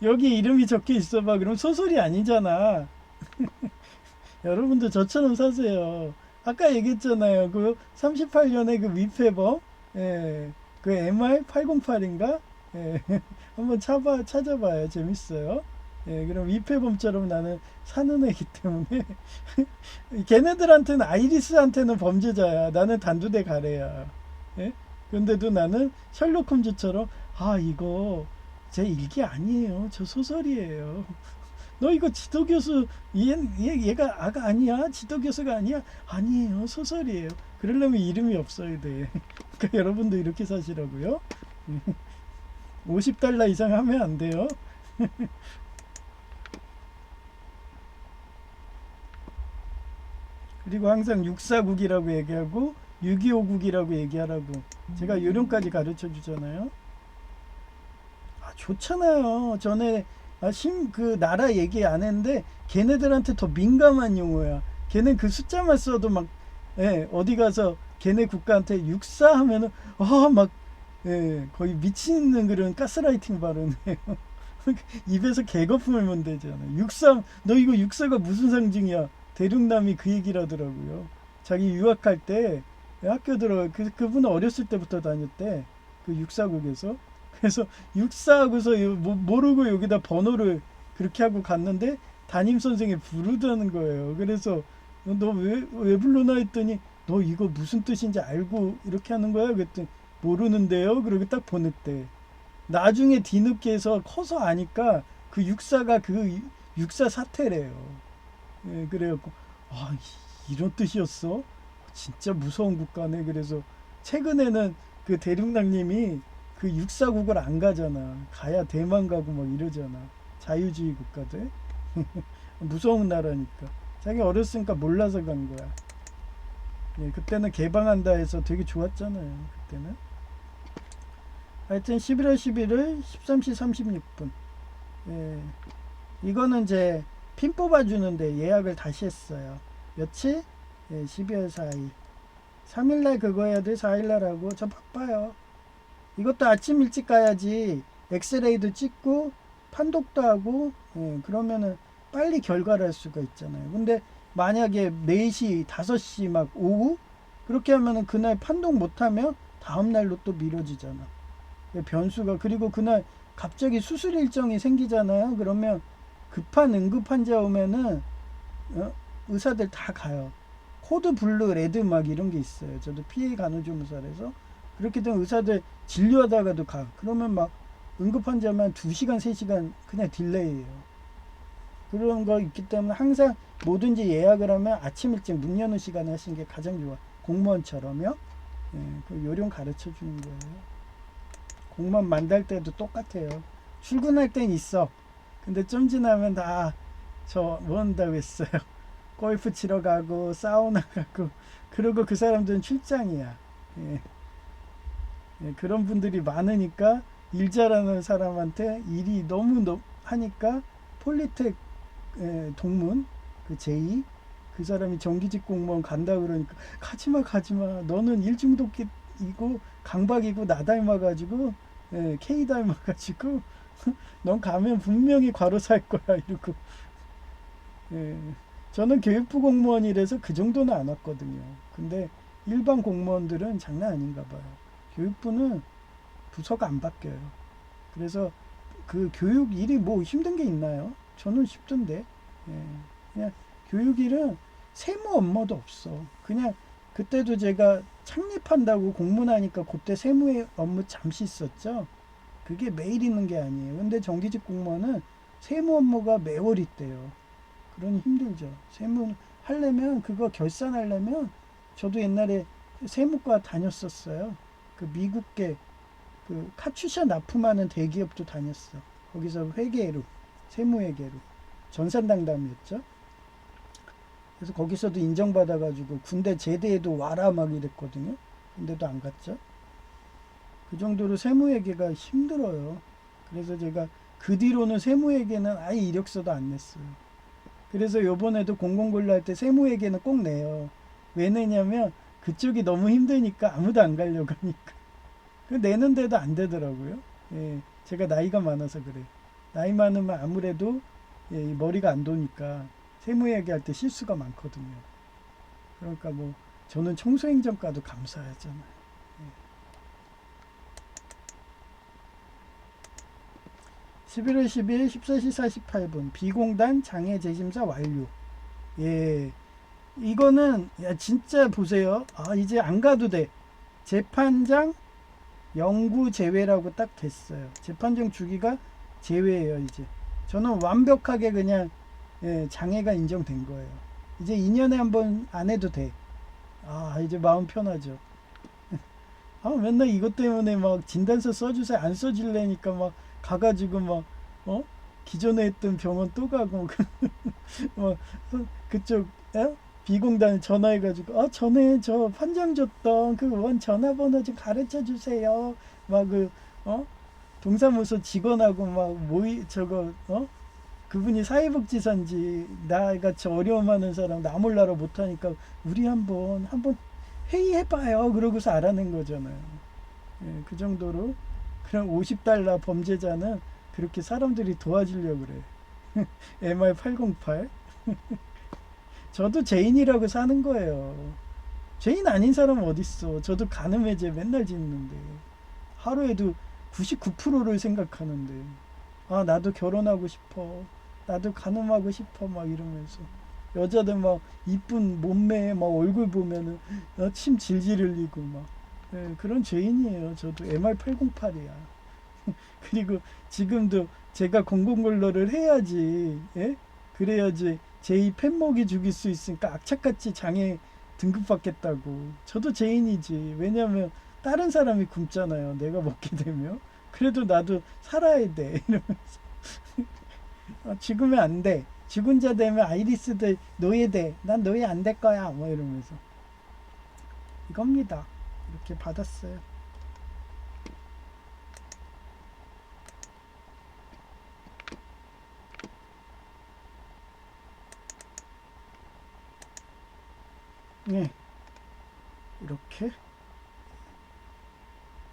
여기 이름이 적혀 있어봐. 그럼 소설이 아니잖아. 여러분도 저처럼 사세요. 아까 얘기했잖아요. 그 38년에 그 위패범, 그 MI808인가? 한번 찾아봐요. 재밌어요. 그럼 위패범처럼 나는 사는 애기 때문에 걔네들한테는 아이리스한테는 범죄자야. 나는 단두대 가래야. 근데도 나는 셜록 홈즈처럼 이거 제 일기 아니에요. 저 소설이에요. 너 이거 지도교수 얘가 아니야? 지도교수가 아니야? 아니에요. 소설이에요. 그러려면 이름이 없어야 돼. 그러니까 여러분도 이렇게 사시라고요. 50달러 이상 하면 안 돼요. 그리고 항상 649국이라고 얘기하고 625국이라고 얘기하라고 제가 요령까지 가르쳐 주잖아요. 좋잖아요. 전에 그 나라 얘기 안 했는데 걔네들한테 더 민감한 용어야. 걔는 그 숫자만 써도 막 어디 가서 걔네 국가한테 육사 하면은 막 거의 미치는 그런 가스라이팅 발언해요. 입에서 개거품을 문대잖아. 육사, 너 이거 육사가 무슨 상징이야? 대륙남이 그 얘기를 하더라고요. 자기 유학할 때 학교 들어 그분은 어렸을 때부터 다녔대. 그 육사국에서. 그래서 육사하고서 모르고 여기다 번호를 그렇게 하고 갔는데 담임 선생이 부르다는 거예요. 그래서 너 왜 불러나 했더니 너 이거 무슨 뜻인지 알고 이렇게 하는 거야? 그랬더니 모르는데요. 그러고 딱 보냈대. 나중에 뒤늦게 해서 커서 아니까 그 육사가 그 육사 사태래요. 그래갖고 이런 뜻이었어? 진짜 무서운 국가네. 그래서 최근에는 그 대륙남님이 그 육사국을 안 가잖아. 가야 대만 가고 막 이러잖아. 자유주의 국가들. 무서운 나라니까. 자기 어렸으니까 몰라서 간 거야. 그때는 개방한다 해서 되게 좋았잖아요. 그때는. 하여튼 11월 11일 13시 36분. 이거는 이제 핀 뽑아주는데 예약을 다시 했어요. 며칠? 12월 4일. 3일날 그거 해야 돼. 4일날 하고. 저 바빠요. 이것도 아침 일찍 가야지 엑스레이도 찍고 판독도 하고 그러면은 빨리 결과를 할 수가 있잖아요. 근데 만약에 4시, 5시 막 오후 그렇게 하면은 그날 판독 못하면 다음날로 또 미뤄지잖아. 변수가. 그리고 그날 갑자기 수술 일정이 생기잖아요. 그러면 급한 응급 환자 오면은 의사들 다 가요. 코드 블루, 레드 막 이런 게 있어요. 저도 PA 간호조무사라서 그렇게 되면 의사들 진료하다가도 가. 그러면 막 응급 환자만 2시간, 3시간 그냥 딜레이예요. 그런 거 있기 때문에 항상 뭐든지 예약을 하면 아침 일찍 문 여는 시간에 하시는 게 가장 좋아. 공무원처럼요. 그 요령 가르쳐 주는 거예요. 공무원 만날 때도 똑같아요. 출근할 땐 있어. 근데 좀 지나면 다 저 뭐 한다고 했어요. 골프 치러 가고 사우나 가고 그리고 그 사람들은 출장이야. 그런 분들이 많으니까 일 잘하는 사람한테 일이 너무 하니까 폴리텍 동문 그 제2 그 사람이 정규직 공무원 간다 그러니까 가지마 너는 일중독이고 강박이고 나 닮아가지고 K 닮아가지고 넌 가면 분명히 과로 살 거야 이러고 저는 교육부 공무원이라서 그 정도는 안 왔거든요. 근데 일반 공무원들은 장난 아닌가 봐요. 교육부는 부서가 안 바뀌어요. 그래서 그 교육 일이 뭐 힘든 게 있나요? 저는 쉽던데. 그냥 교육 일은 세무 업무도 없어. 그냥 그때도 제가 창립한다고 공문하니까 그때 세무 업무 잠시 있었죠. 그게 매일 있는 게 아니에요. 근데 정규직 공무원은 세무 업무가 매월 있대요. 그러니 힘들죠. 세무 하려면 그거 결산하려면 저도 옛날에 세무과 다녔었어요. 그 미국계 그 카츄샤 납품하는 대기업도 다녔어. 거기서 회계로 세무회계로 전산당담이었죠. 그래서 거기서도 인정받아가지고 군대 제대에도 와라 막 이랬거든요. 근데도 안 갔죠. 그 정도로 세무회계가 힘들어요. 그래서 제가 그 뒤로는 세무회계는 아예 이력서도 안 냈어요. 그래서 요번에도 공공근로 할 때 세무회계는 꼭 내요. 왜 내냐면 그쪽이 너무 힘드니까 아무도 안 가려고 하니까. 내는데도 안 되더라고요. 제가 나이가 많아서 그래. 나이 많으면 아무래도 머리가 안 도니까 세무회계 할 때 실수가 많거든요. 그러니까 뭐 저는 청소행정과도 감사하잖아요. 11월 10일 14시 48분 비공단 장애 재심사 완료. 이거는 진짜 보세요. 이제 안 가도 돼. 재판장 영구 제외라고 딱 됐어요. 재판장 주기가 제외예요. 이제 저는 완벽하게 그냥 장애가 인정된 거예요. 이제 2년에 한 번 안 해도 돼. 이제 마음 편하죠. 맨날 이것 때문에 막 진단서 써주세요. 안 써질래니까 막 가가지고 막 기존에 했던 병원 또 가고 막 그쪽 비공단 전화해가지고 전에 저 판정 줬던 그 원 전화번호 좀 가르쳐 주세요. 막 동사무소 직원하고 막 모이 저거 그분이 사회복지사인지 나같이 어려움하는 사람 나 몰라라 못하니까 우리 한번 회의해봐요 그러고서 알아낸 거잖아요. 예, 그 정도로 그런 50달러 범죄자는 그렇게 사람들이 도와주려고 그래. MR808 저도 죄인이라고 사는 거예요. 죄인 아닌 사람 어딨어. 저도 간음해제 맨날 짓는데 하루에도 99%를 생각하는데 아 나도 결혼하고 싶어 나도 간음하고 싶어 막 이러면서 여자들 막 이쁜 몸매 막 얼굴 보면은 침 질질 흘리고 막 예, 그런 죄인이에요. 저도 MR808이야. 그리고 지금도 제가 공공근로를 해야지 예? 그래야지 제2 팻목이 죽일 수 있으니까 악착같이 장애 등급받겠다고. 저도 죄인이지. 왜냐면 다른 사람이 굶잖아요. 내가 먹게 되면. 그래도 나도 살아야 돼. 이러면서. 죽으면 안 돼. 죽은 자 되면 아이리스들 노예돼. 난 노예 안 될 거야. 뭐 이러면서. 이겁니다. 이렇게 받았어요. 네. 이렇게.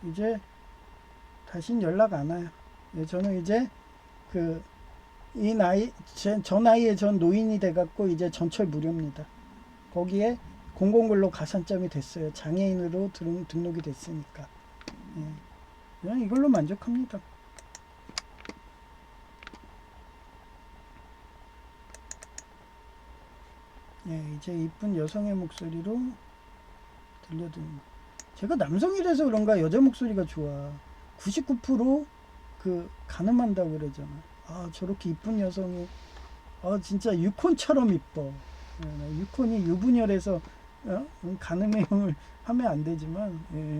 이제 다신 연락 안 와요. 예, 저는 이제 그 이 나이 저 나이에 전 노인이 돼갖고 이제 전철 무료입니다. 거기에 공공근로 가산점이 됐어요. 장애인으로 등록이 됐으니까. 예, 그냥 이걸로 만족합니다. 예, 이제 이쁜 여성의 목소리로 들려드는 거. 제가 남성이라서 그런가 여자 목소리가 좋아. 99%그 가늠한다고 그러잖아. 아 저렇게 이쁜 여성이 진짜 유콘처럼 이뻐. 유콘이 유분열해서 가늠행을 하면 안 되지만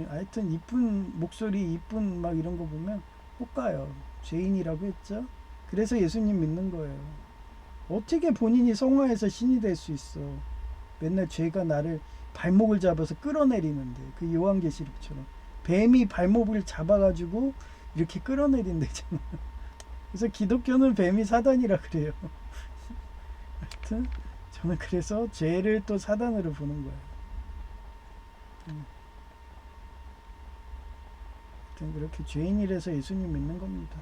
하여튼 이쁜 목소리 이쁜 막 이런 거 보면 혹 가요. 죄인이라고 했죠. 그래서 예수님 믿는 거예요. 어떻게 본인이 성화해서 신이 될 수 있어. 맨날 죄가 나를 발목을 잡아서 끌어내리는데 그 요한계시록처럼 뱀이 발목을 잡아가지고 이렇게 끌어내린대잖아. 그래서 기독교는 뱀이 사단이라 그래요. 하여튼 저는 그래서 죄를 또 사단으로 보는 거예요. 하여튼 그렇게 죄인이라서 예수님 믿는 겁니다.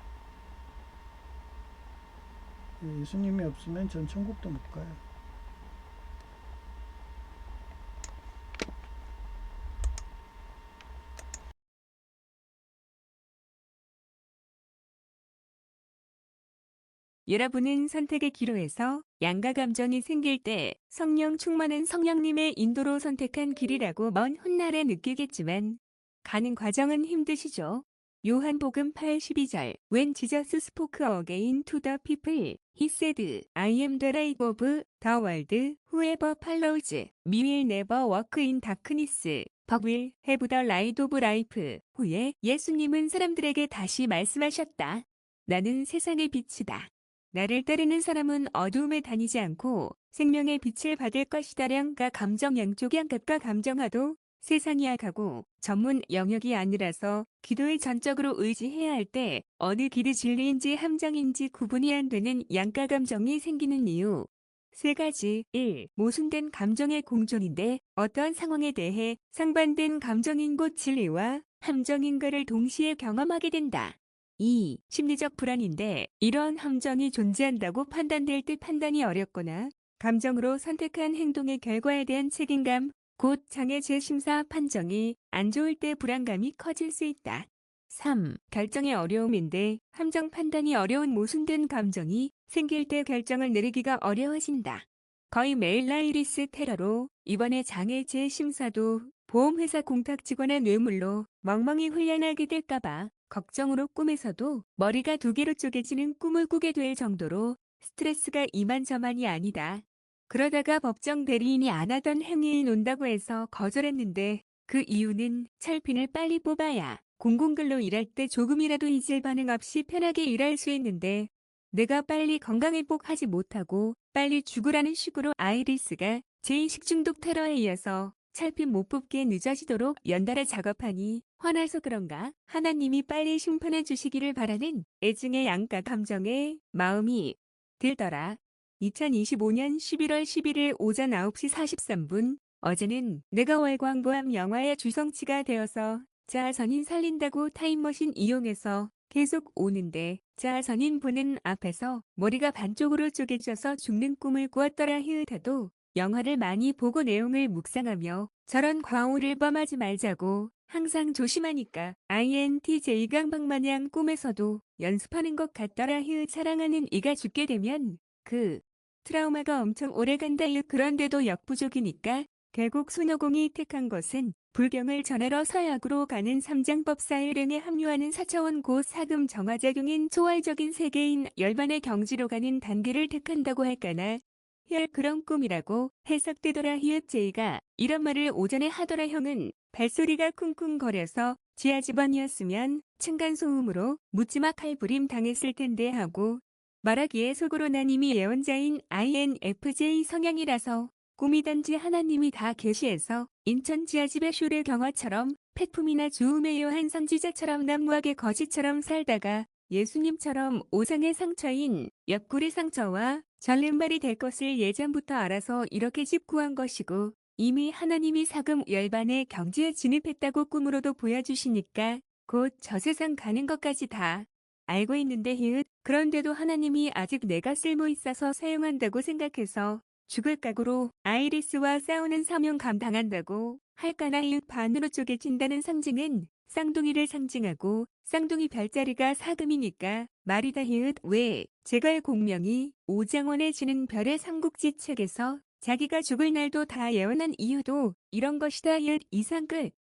예수님이 없으면 전 천국도 못 가요. 여러분은 선택의 기로에서 양가 감정이 생길 때 성령 충만한 성령님의 인도로 선택한 길이라고 먼 훗날에 느끼겠지만 가는 과정은 힘드시죠. 요한복음 8:12절 When Jesus spoke again to the people, he said, I am the light of the world. Whoever follows me will never walk in darkness, but will have the light of life. 후에 예수님은 사람들에게 다시 말씀하셨다. 나는 세상의 빛이다. 나를 따르는 사람은 어두움에 다니지 않고 생명의 빛을 받을 것이다량가 감정 양쪽의 양갑과 감정하도 세상이 악하고 전문 영역이 아니라서 기도에 전적으로 의지해야 할 때 어느 길이 진리인지 함정인지 구분이 안 되는 양가 감정이 생기는 이유. 세 가지. 1. 모순된 감정의 공존인데 어떠한 상황에 대해 상반된 감정인 곧 진리와 함정인가를 동시에 경험하게 된다. 2. 심리적 불안인데 이러한 함정이 존재한다고 판단될 때 판단이 어렵거나 감정으로 선택한 행동의 결과에 대한 책임감, 곧 장애 재심사 판정이 안 좋을 때 불안감이 커질 수 있다. 3. 결정의 어려움인데 함정 판단이 어려운 모순된 감정이 생길 때 결정을 내리기가 어려워진다. 거의 매일 라이리스 테러로 이번에 장애 재심사도 보험회사 공탁 직원의 뇌물로 멍멍이 훈련하게 될까봐 걱정으로 꿈에서도 머리가 두 개로 쪼개지는 꿈을 꾸게 될 정도로 스트레스가 이만저만이 아니다. 그러다가 법정 대리인이 안 하던 행위인 온다고 해서 거절했는데 그 이유는 철핀을 빨리 뽑아야 공공근로 일할 때 조금이라도 이질 반응 없이 편하게 일할 수 있는데 내가 빨리 건강회복하지 못하고 빨리 죽으라는 식으로 아이리스가 제2 식중독 테러에 이어서 찰핀 못 뽑게 늦어지도록 연달아 작업하니 화나서 그런가 하나님이 빨리 심판해 주시기를 바라는 애증의 양가 감정에 마음이 들더라. 2025년 11월 11일 오전 9시 43분 어제는 내가 월광보암 영화의 주성치가 되어서 자아선인 살린다고 타임머신 이용해서 계속 오는데 자아선인 보는 앞에서 머리가 반쪽으로 쪼개져서 죽는 꿈을 꾸었더라 히읗하도 영화를 많이 보고 내용을 묵상하며 저런 과오를 범하지 말자고 항상 조심하니까 INTJ 강박마냥 꿈에서도 연습하는 것 같더라 히읗 사랑하는 이가 죽게 되면 그 트라우마가 엄청 오래간다 히읗 그런데도 역부족이니까 결국 손오공이 택한 것은 불경을 전하러 서약으로 가는 삼장법사 일행에 합류하는 4차원 고사금 정화작용인 초월적인 세계인 열반의 경지로 가는 단계를 택한다고 할까나 혈 그런 꿈이라고 해석되더라 히읗 제이가 이런 말을 오전에 하더라 형은 발소리가 쿵쿵거려서 지하 집안이었으면 층간소음으로 묻지마 칼부림 당했을 텐데 하고 말하기에 속으로 난 이미 예언자인 INFJ 성향이라서 꿈이든지 하나님이 다 계시해서 인천 지하집의 슈레 경화처럼 폐품이나 주음의 요한 선지자처럼 난무하게 거지처럼 살다가 예수님처럼 오상의 상처인 옆구리 상처와 전림발이 될 것을 예전부터 알아서 이렇게 집구한 것이고 이미 하나님이 사금 열반의 경지에 진입했다고 꿈으로도 보여주시니까 곧 저 세상 가는 것까지 다 알고 있는데 히읗 그런데도 하나님이 아직 내가 쓸모 있어서 사용한다고 생각해서 죽을 각오로 아이리스와 싸우는 사명 감당한다고 할까나 히읗 반으로 쪼개진다는 상징은 쌍둥이를 상징하고 쌍둥이 별자리가 사금이니까 말이다 히읗 왜 제갈 공명이 오장원에 지는 별의 삼국지 책에서 자기가 죽을 날도 다 예언한 이유도 이런 것이다 히읗 이상 끝.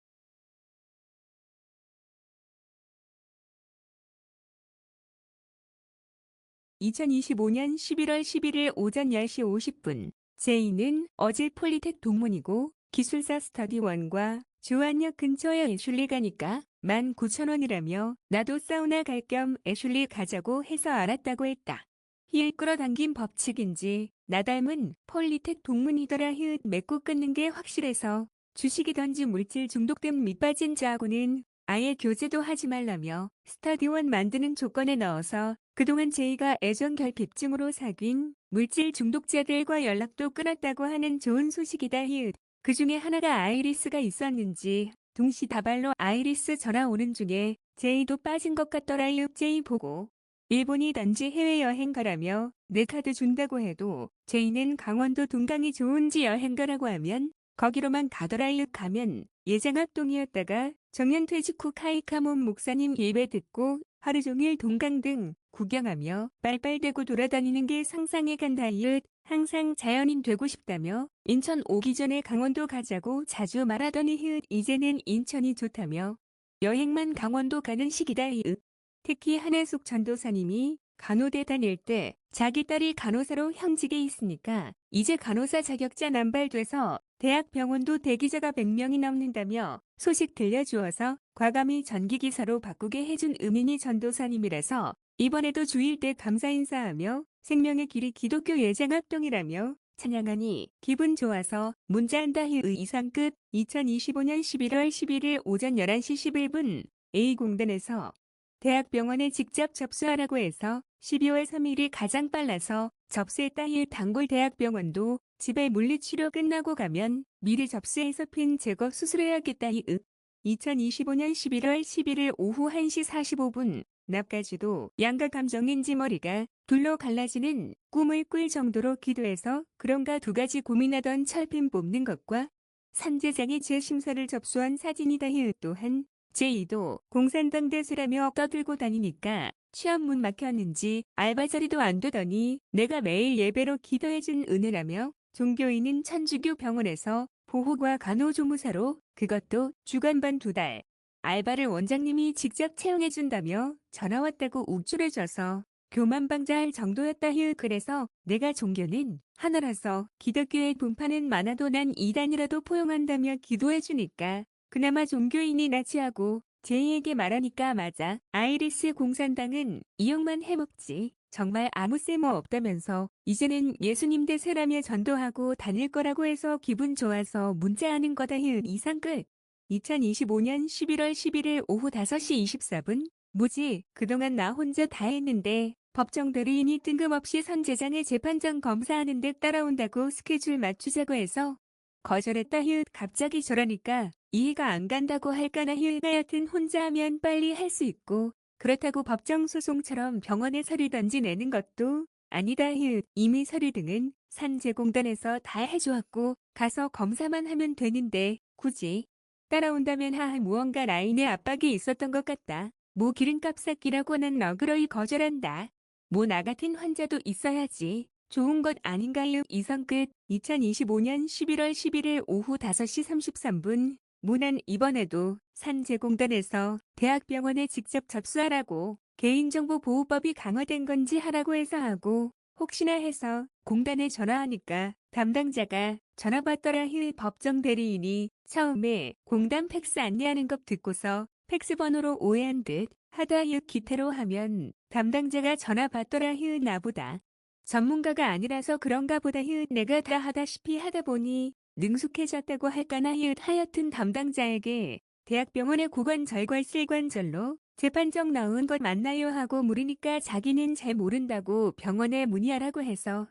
(2025년 11월 11일) 오전 10시 50분 제이는 어제 폴리텍 동문이고 기술사 스터디1과 조안역 근처에 애슐리 가니까 19,000원이라며 나도 사우나 갈 겸 애슐리 가자고 해서 알았다고 했다. 히읗 끌어당긴 법칙인지 나 닮은 폴리텍 동문이더라 히읗 맺고 끊는 게 확실해서 주식이던지 물질 중독된 밑빠진 자하고는 아예 교제도 하지 말라며 스터디1 만드는 조건에 넣어서 그동안 제이가 애정 결핍증으로 사귄 물질 중독자들과 연락도 끊었다고 하는 좋은 소식이다 히읗. 그 중에 하나가 아이리스가 있었는지 동시다발로 아이리스 전화 오는 중에 제이도 빠진 것 같더라 히읗 제이 보고 일본이든지 해외여행 가라며 내 카드 준다고 해도 제이는 강원도 동강이 좋은지 여행 가라고 하면 거기로만 가더라 히읗 가면 예장합동이었다가 정년 퇴직 후 카이카몬 목사님 예배 듣고 하루 종일 동강 등 구경하며 빨빨대고 돌아다니는 게 상상해 간다 히읗 항상 자연인 되고 싶다며 인천 오기 전에 강원도 가자고 자주 말하더니 히읗 이제는 인천이 좋다며 여행만 강원도 가는 시기다 히읗 특히 한혜숙 전도사님이 간호대 다닐 때 자기 딸이 간호사로 현직에 있으니까 이제 간호사 자격자 남발돼서 대학병원도 대기자가 100명이 넘는다며 소식 들려주어서 과감히 전기기사로 바꾸게 해준 은인이 전도사님이라서 이번에도 주일 때 감사 인사하며 생명의 길이 기독교 예장합동이라며 찬양하니 기분 좋아서 문자한다 히읗 이상 끝. 2025년 11월 11일 오전 11시 11분 A공단에서 대학병원에 직접 접수하라고 해서 12월 3일이 가장 빨라서 접수했다 히읗 단골 대학병원도 집에 물리치료 끝나고 가면 미리 접수해서 핀 제거 수술해야겠다 히읗. 2025년 11월 11일 오후 1시 45분 나까지도 양가 감정인지 머리가 둘로 갈라지는 꿈을 꿀 정도로 기도해서 그런가 두 가지 고민하던 철핀 뽑는 것과 산재장의 재심사를 접수한 사진이다 히읗 또한 제이도 공산당 대수라며 떠들고 다니니까 취업 문 막혔는지 알바 자리도 안 되더니 내가 매일 예배로 기도해준 은혜라며 종교인은 천주교 병원에서 보호과 간호조무사로 그것도 주간반 2달 알바를 원장님이 직접 채용해준다며 전화 왔다고 우쭐해줘서 교만방자할 정도였다 히읗 그래서 내가 종교는 하나라서 기독교의 분파는 많아도 난 이단이라도 포용한다며 기도해주니까 그나마 종교인이 낫지하고 제이에게 말하니까 맞아 아이리스 공산당은 이용만 해먹지 정말 아무 쓸모 없다면서 이제는 예수님 대세라며 전도하고 다닐 거라고 해서 기분 좋아서 문자하는 거다. 이상 끝. 2025년 11월 11일 오후 5시 24분. 뭐지? 그동안 나 혼자 다 했는데 법정 대리인이 뜬금없이 선재장의 재판장 검사하는 데 따라온다고 스케줄 맞추자고 해서 거절했다. 갑자기 저러니까 이해가 안 간다고 할까나. 하여튼 혼자 하면 빨리 할 수 있고 그렇다고 법정 소송처럼 병원에 서류던지 내는 것도 아니다. 이미 서류 등은 산재공단에서 다 해주었고 가서 검사만 하면 되는데 굳이 따라온다면 무언가 라인에 압박이 있었던 것 같다. 뭐 기름값 쌓기라고 난 너그러이 거절한다. 뭐 나 같은 환자도 있어야지. 좋은 것 아닌가요? 이성 끝. 2025년 11월 11일 오후 5시 33분. 무난 이번에도 산재공단에서 대학병원에 직접 접수하라고 개인정보보호법이 강화된 건지 하라고 해서 하고 혹시나 해서 공단에 전화하니까 담당자가 전화 받더라. 법정 대리인이 처음에 공단 팩스 안내하는 것 듣고서 팩스 번호로 오해한 듯 하다. 기태로 하면 담당자가 전화 받더라. 나보다 전문가가 아니라서 그런가 보다. 내가 다 하다시피 하다 보니 능숙해졌다고 할까나. 하여튼 담당자에게 대학병원의 고관절과 실관절로 재판정 나온 것 맞나요 하고 물으니까 자기는 잘 모른다고 병원에 문의하라고 해서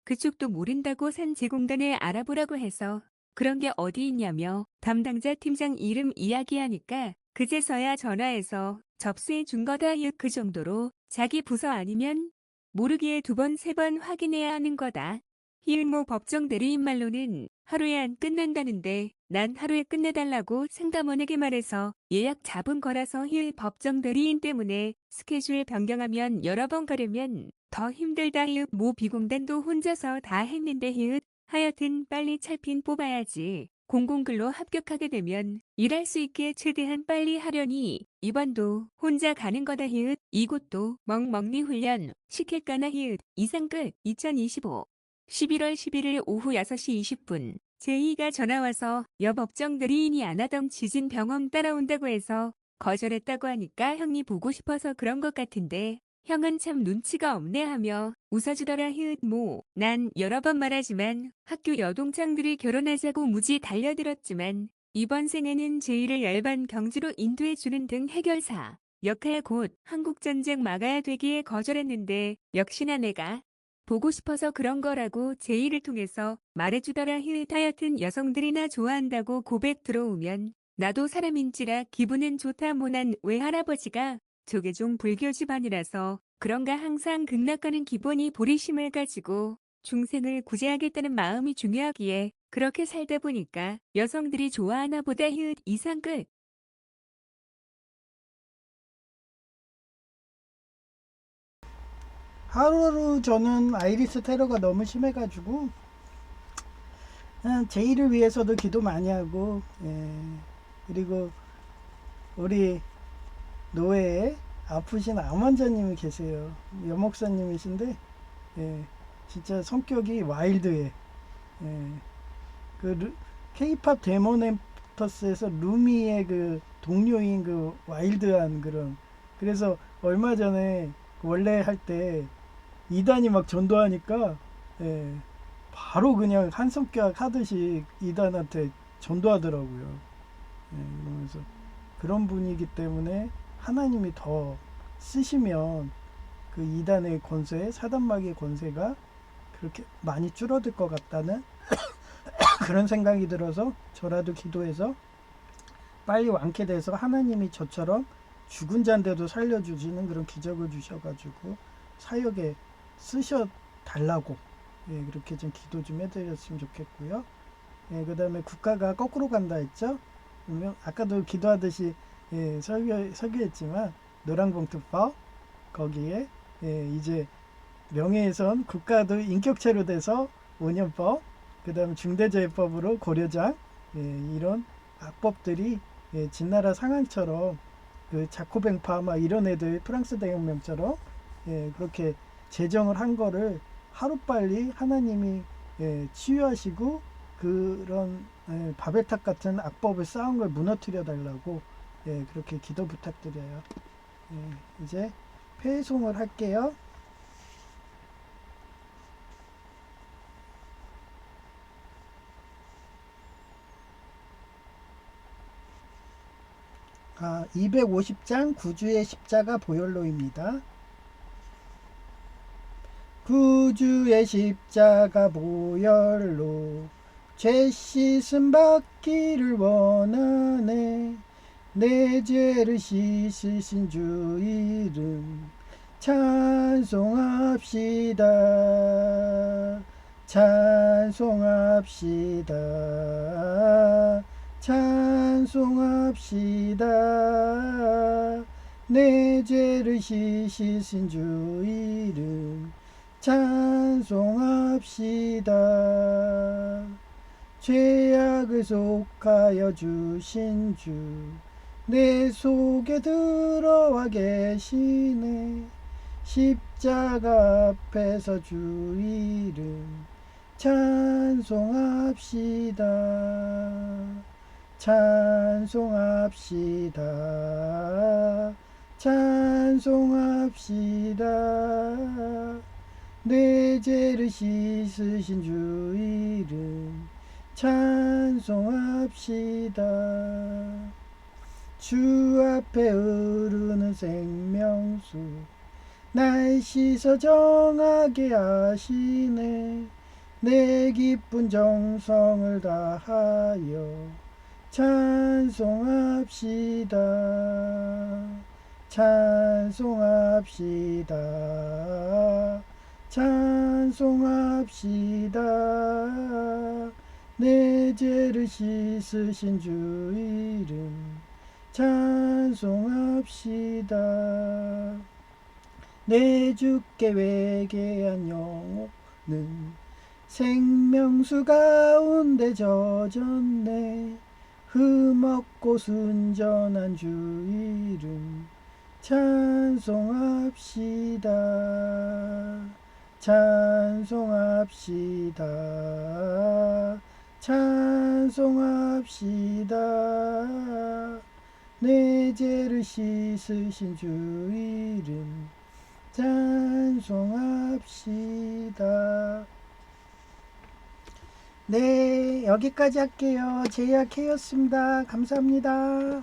그쪽도 모른다고 산재공단에 알아보라고 해서 그런 게 어디 있냐며 담당자 팀장 이름 이야기하니까 그제서야 전화해서 접수해 준 거다. 그 정도로 자기 부서 아니면 모르기에 2번, 3번 확인해야 하는 거다. 모 법정 대리인 말로는 하루에 안 끝난다는데 난 하루에 끝내달라고 상담원에게 말해서 예약 잡은 거라서. 법정 대리인 때문에 스케줄 변경하면 여러 번 가려면 더 힘들다. 모 비공단도 혼자서 다 했는데. 하여튼 빨리 찰핀 뽑아야지. 공공근로 합격하게 되면 일할 수 있게 최대한 빨리 하려니 이번도 혼자 가는 거다. 이곳도 멍멍리 훈련 시킬까나. 이상 끝. 2025 11월 11일 오후 6시 20분. 제2가 전화와서 여법정 대리인이 안 하던 지진 병원 따라온다고 해서 거절했다고 하니까 형이 보고 싶어서 그런 것 같은데 형은 참 눈치가 없네 하며 웃어주더라. 난 여러 번 말하지만 학교 여동창들이 결혼하자고 무지 달려들었지만 이번 생에는 제1을 열반 경주로 인도해주는 등 해결사 역할 곧 한국전쟁 막아야 되기에 거절했는데 역시나 내가 보고 싶어서 그런 거라고 제1을 통해서 말해주더라. 하여튼 여성들이나 좋아한다고 고백 들어오면 나도 사람인지라 기분은 좋다. 모난 외할아버지가 조계종 불교 집안이라서 그런가 항상 극락가는 기본이 보리심을 가지고 중생을 구제하겠다는 마음이 중요하기에 그렇게 살다 보니까 여성들이 좋아하나 보다. 이상 끝. 하루하루 저는 아이리스 테러가 너무 심해가지고 제이를 위해서도 기도 많이 하고, 그리고 우리 노회에 아프신 암환자님이 계세요. 여목사님이신데 진짜 성격이 와일드해. 예, 그 K-팝 데모네터스에서 루미의 그 동료인 그 와일드한 그런. 그래서 얼마 전에 원래 할 때 이단이 막 전도하니까 예, 바로 그냥 한성격 하듯이 이단한테 전도하더라고요. 그러면서 그런 분이기 때문에 하나님이 더 쓰시면 그 이단의 권세, 사단마귀의 권세가 그렇게 많이 줄어들 것 같다는 그런 생각이 들어서 저라도 기도해서 빨리 완쾌돼서 하나님이 저처럼 죽은 자인데도 살려주시는 그런 기적을 주셔가지고 사역에 쓰셔 달라고 그렇게 좀 기도 좀 해드렸으면 좋겠고요. 그 다음에 국가가 거꾸로 간다 했죠. 그러면 아까도 기도하듯이 설교했지만 노란봉투법 거기에 이제 명예훼손 국가도 인격체로 돼서 5년법 그 다음 중대재해법으로 고려장 이런 악법들이 진나라 상황처럼 그 자코뱅파 막 이런 애들 프랑스 대혁명처럼 그렇게 제정을 한 거를 하루빨리 하나님이 치유하시고 그런 바벨탑 같은 악법을 쌓은 걸 무너뜨려 달라고 그렇게 기도 부탁드려요. 이제 폐송을 할게요. 250장 구주의 십자가 보혈로입니다. 구주의 십자가 보혈로 죄 씻음 받기를 원하네. 내 죄를 씻으신 주 이름 찬송합시다. 찬송합시다. 찬송합시다. 내 죄를 씻으신 주 이름 찬송합시다. 죄악을 속하여 주신 주 내 속에 들어와 계시네. 십자가 앞에서 주 이름 찬송합시다. 찬송합시다. 찬송합시다. 내 죄를 씻으신 주 이름 찬송합시다. 주 앞에 흐르는 생명수 날 씻어 정하게 하시네. 내 기쁜 정성을 다하여 찬송합시다. 찬송합시다. 찬송합시다. 내 죄를 씻으신 주 이름 찬송합시다. 내 주께 회개한 영혼은 생명수 가운데 젖었네. 흠없고 순전한 주 이름 찬송합시다. 찬송합시다. 찬송합시다. 내 죄를 씻으신 주 이름 찬송합시다. 네, 여기까지 할게요. 제이아케이였습니다. 감사합니다.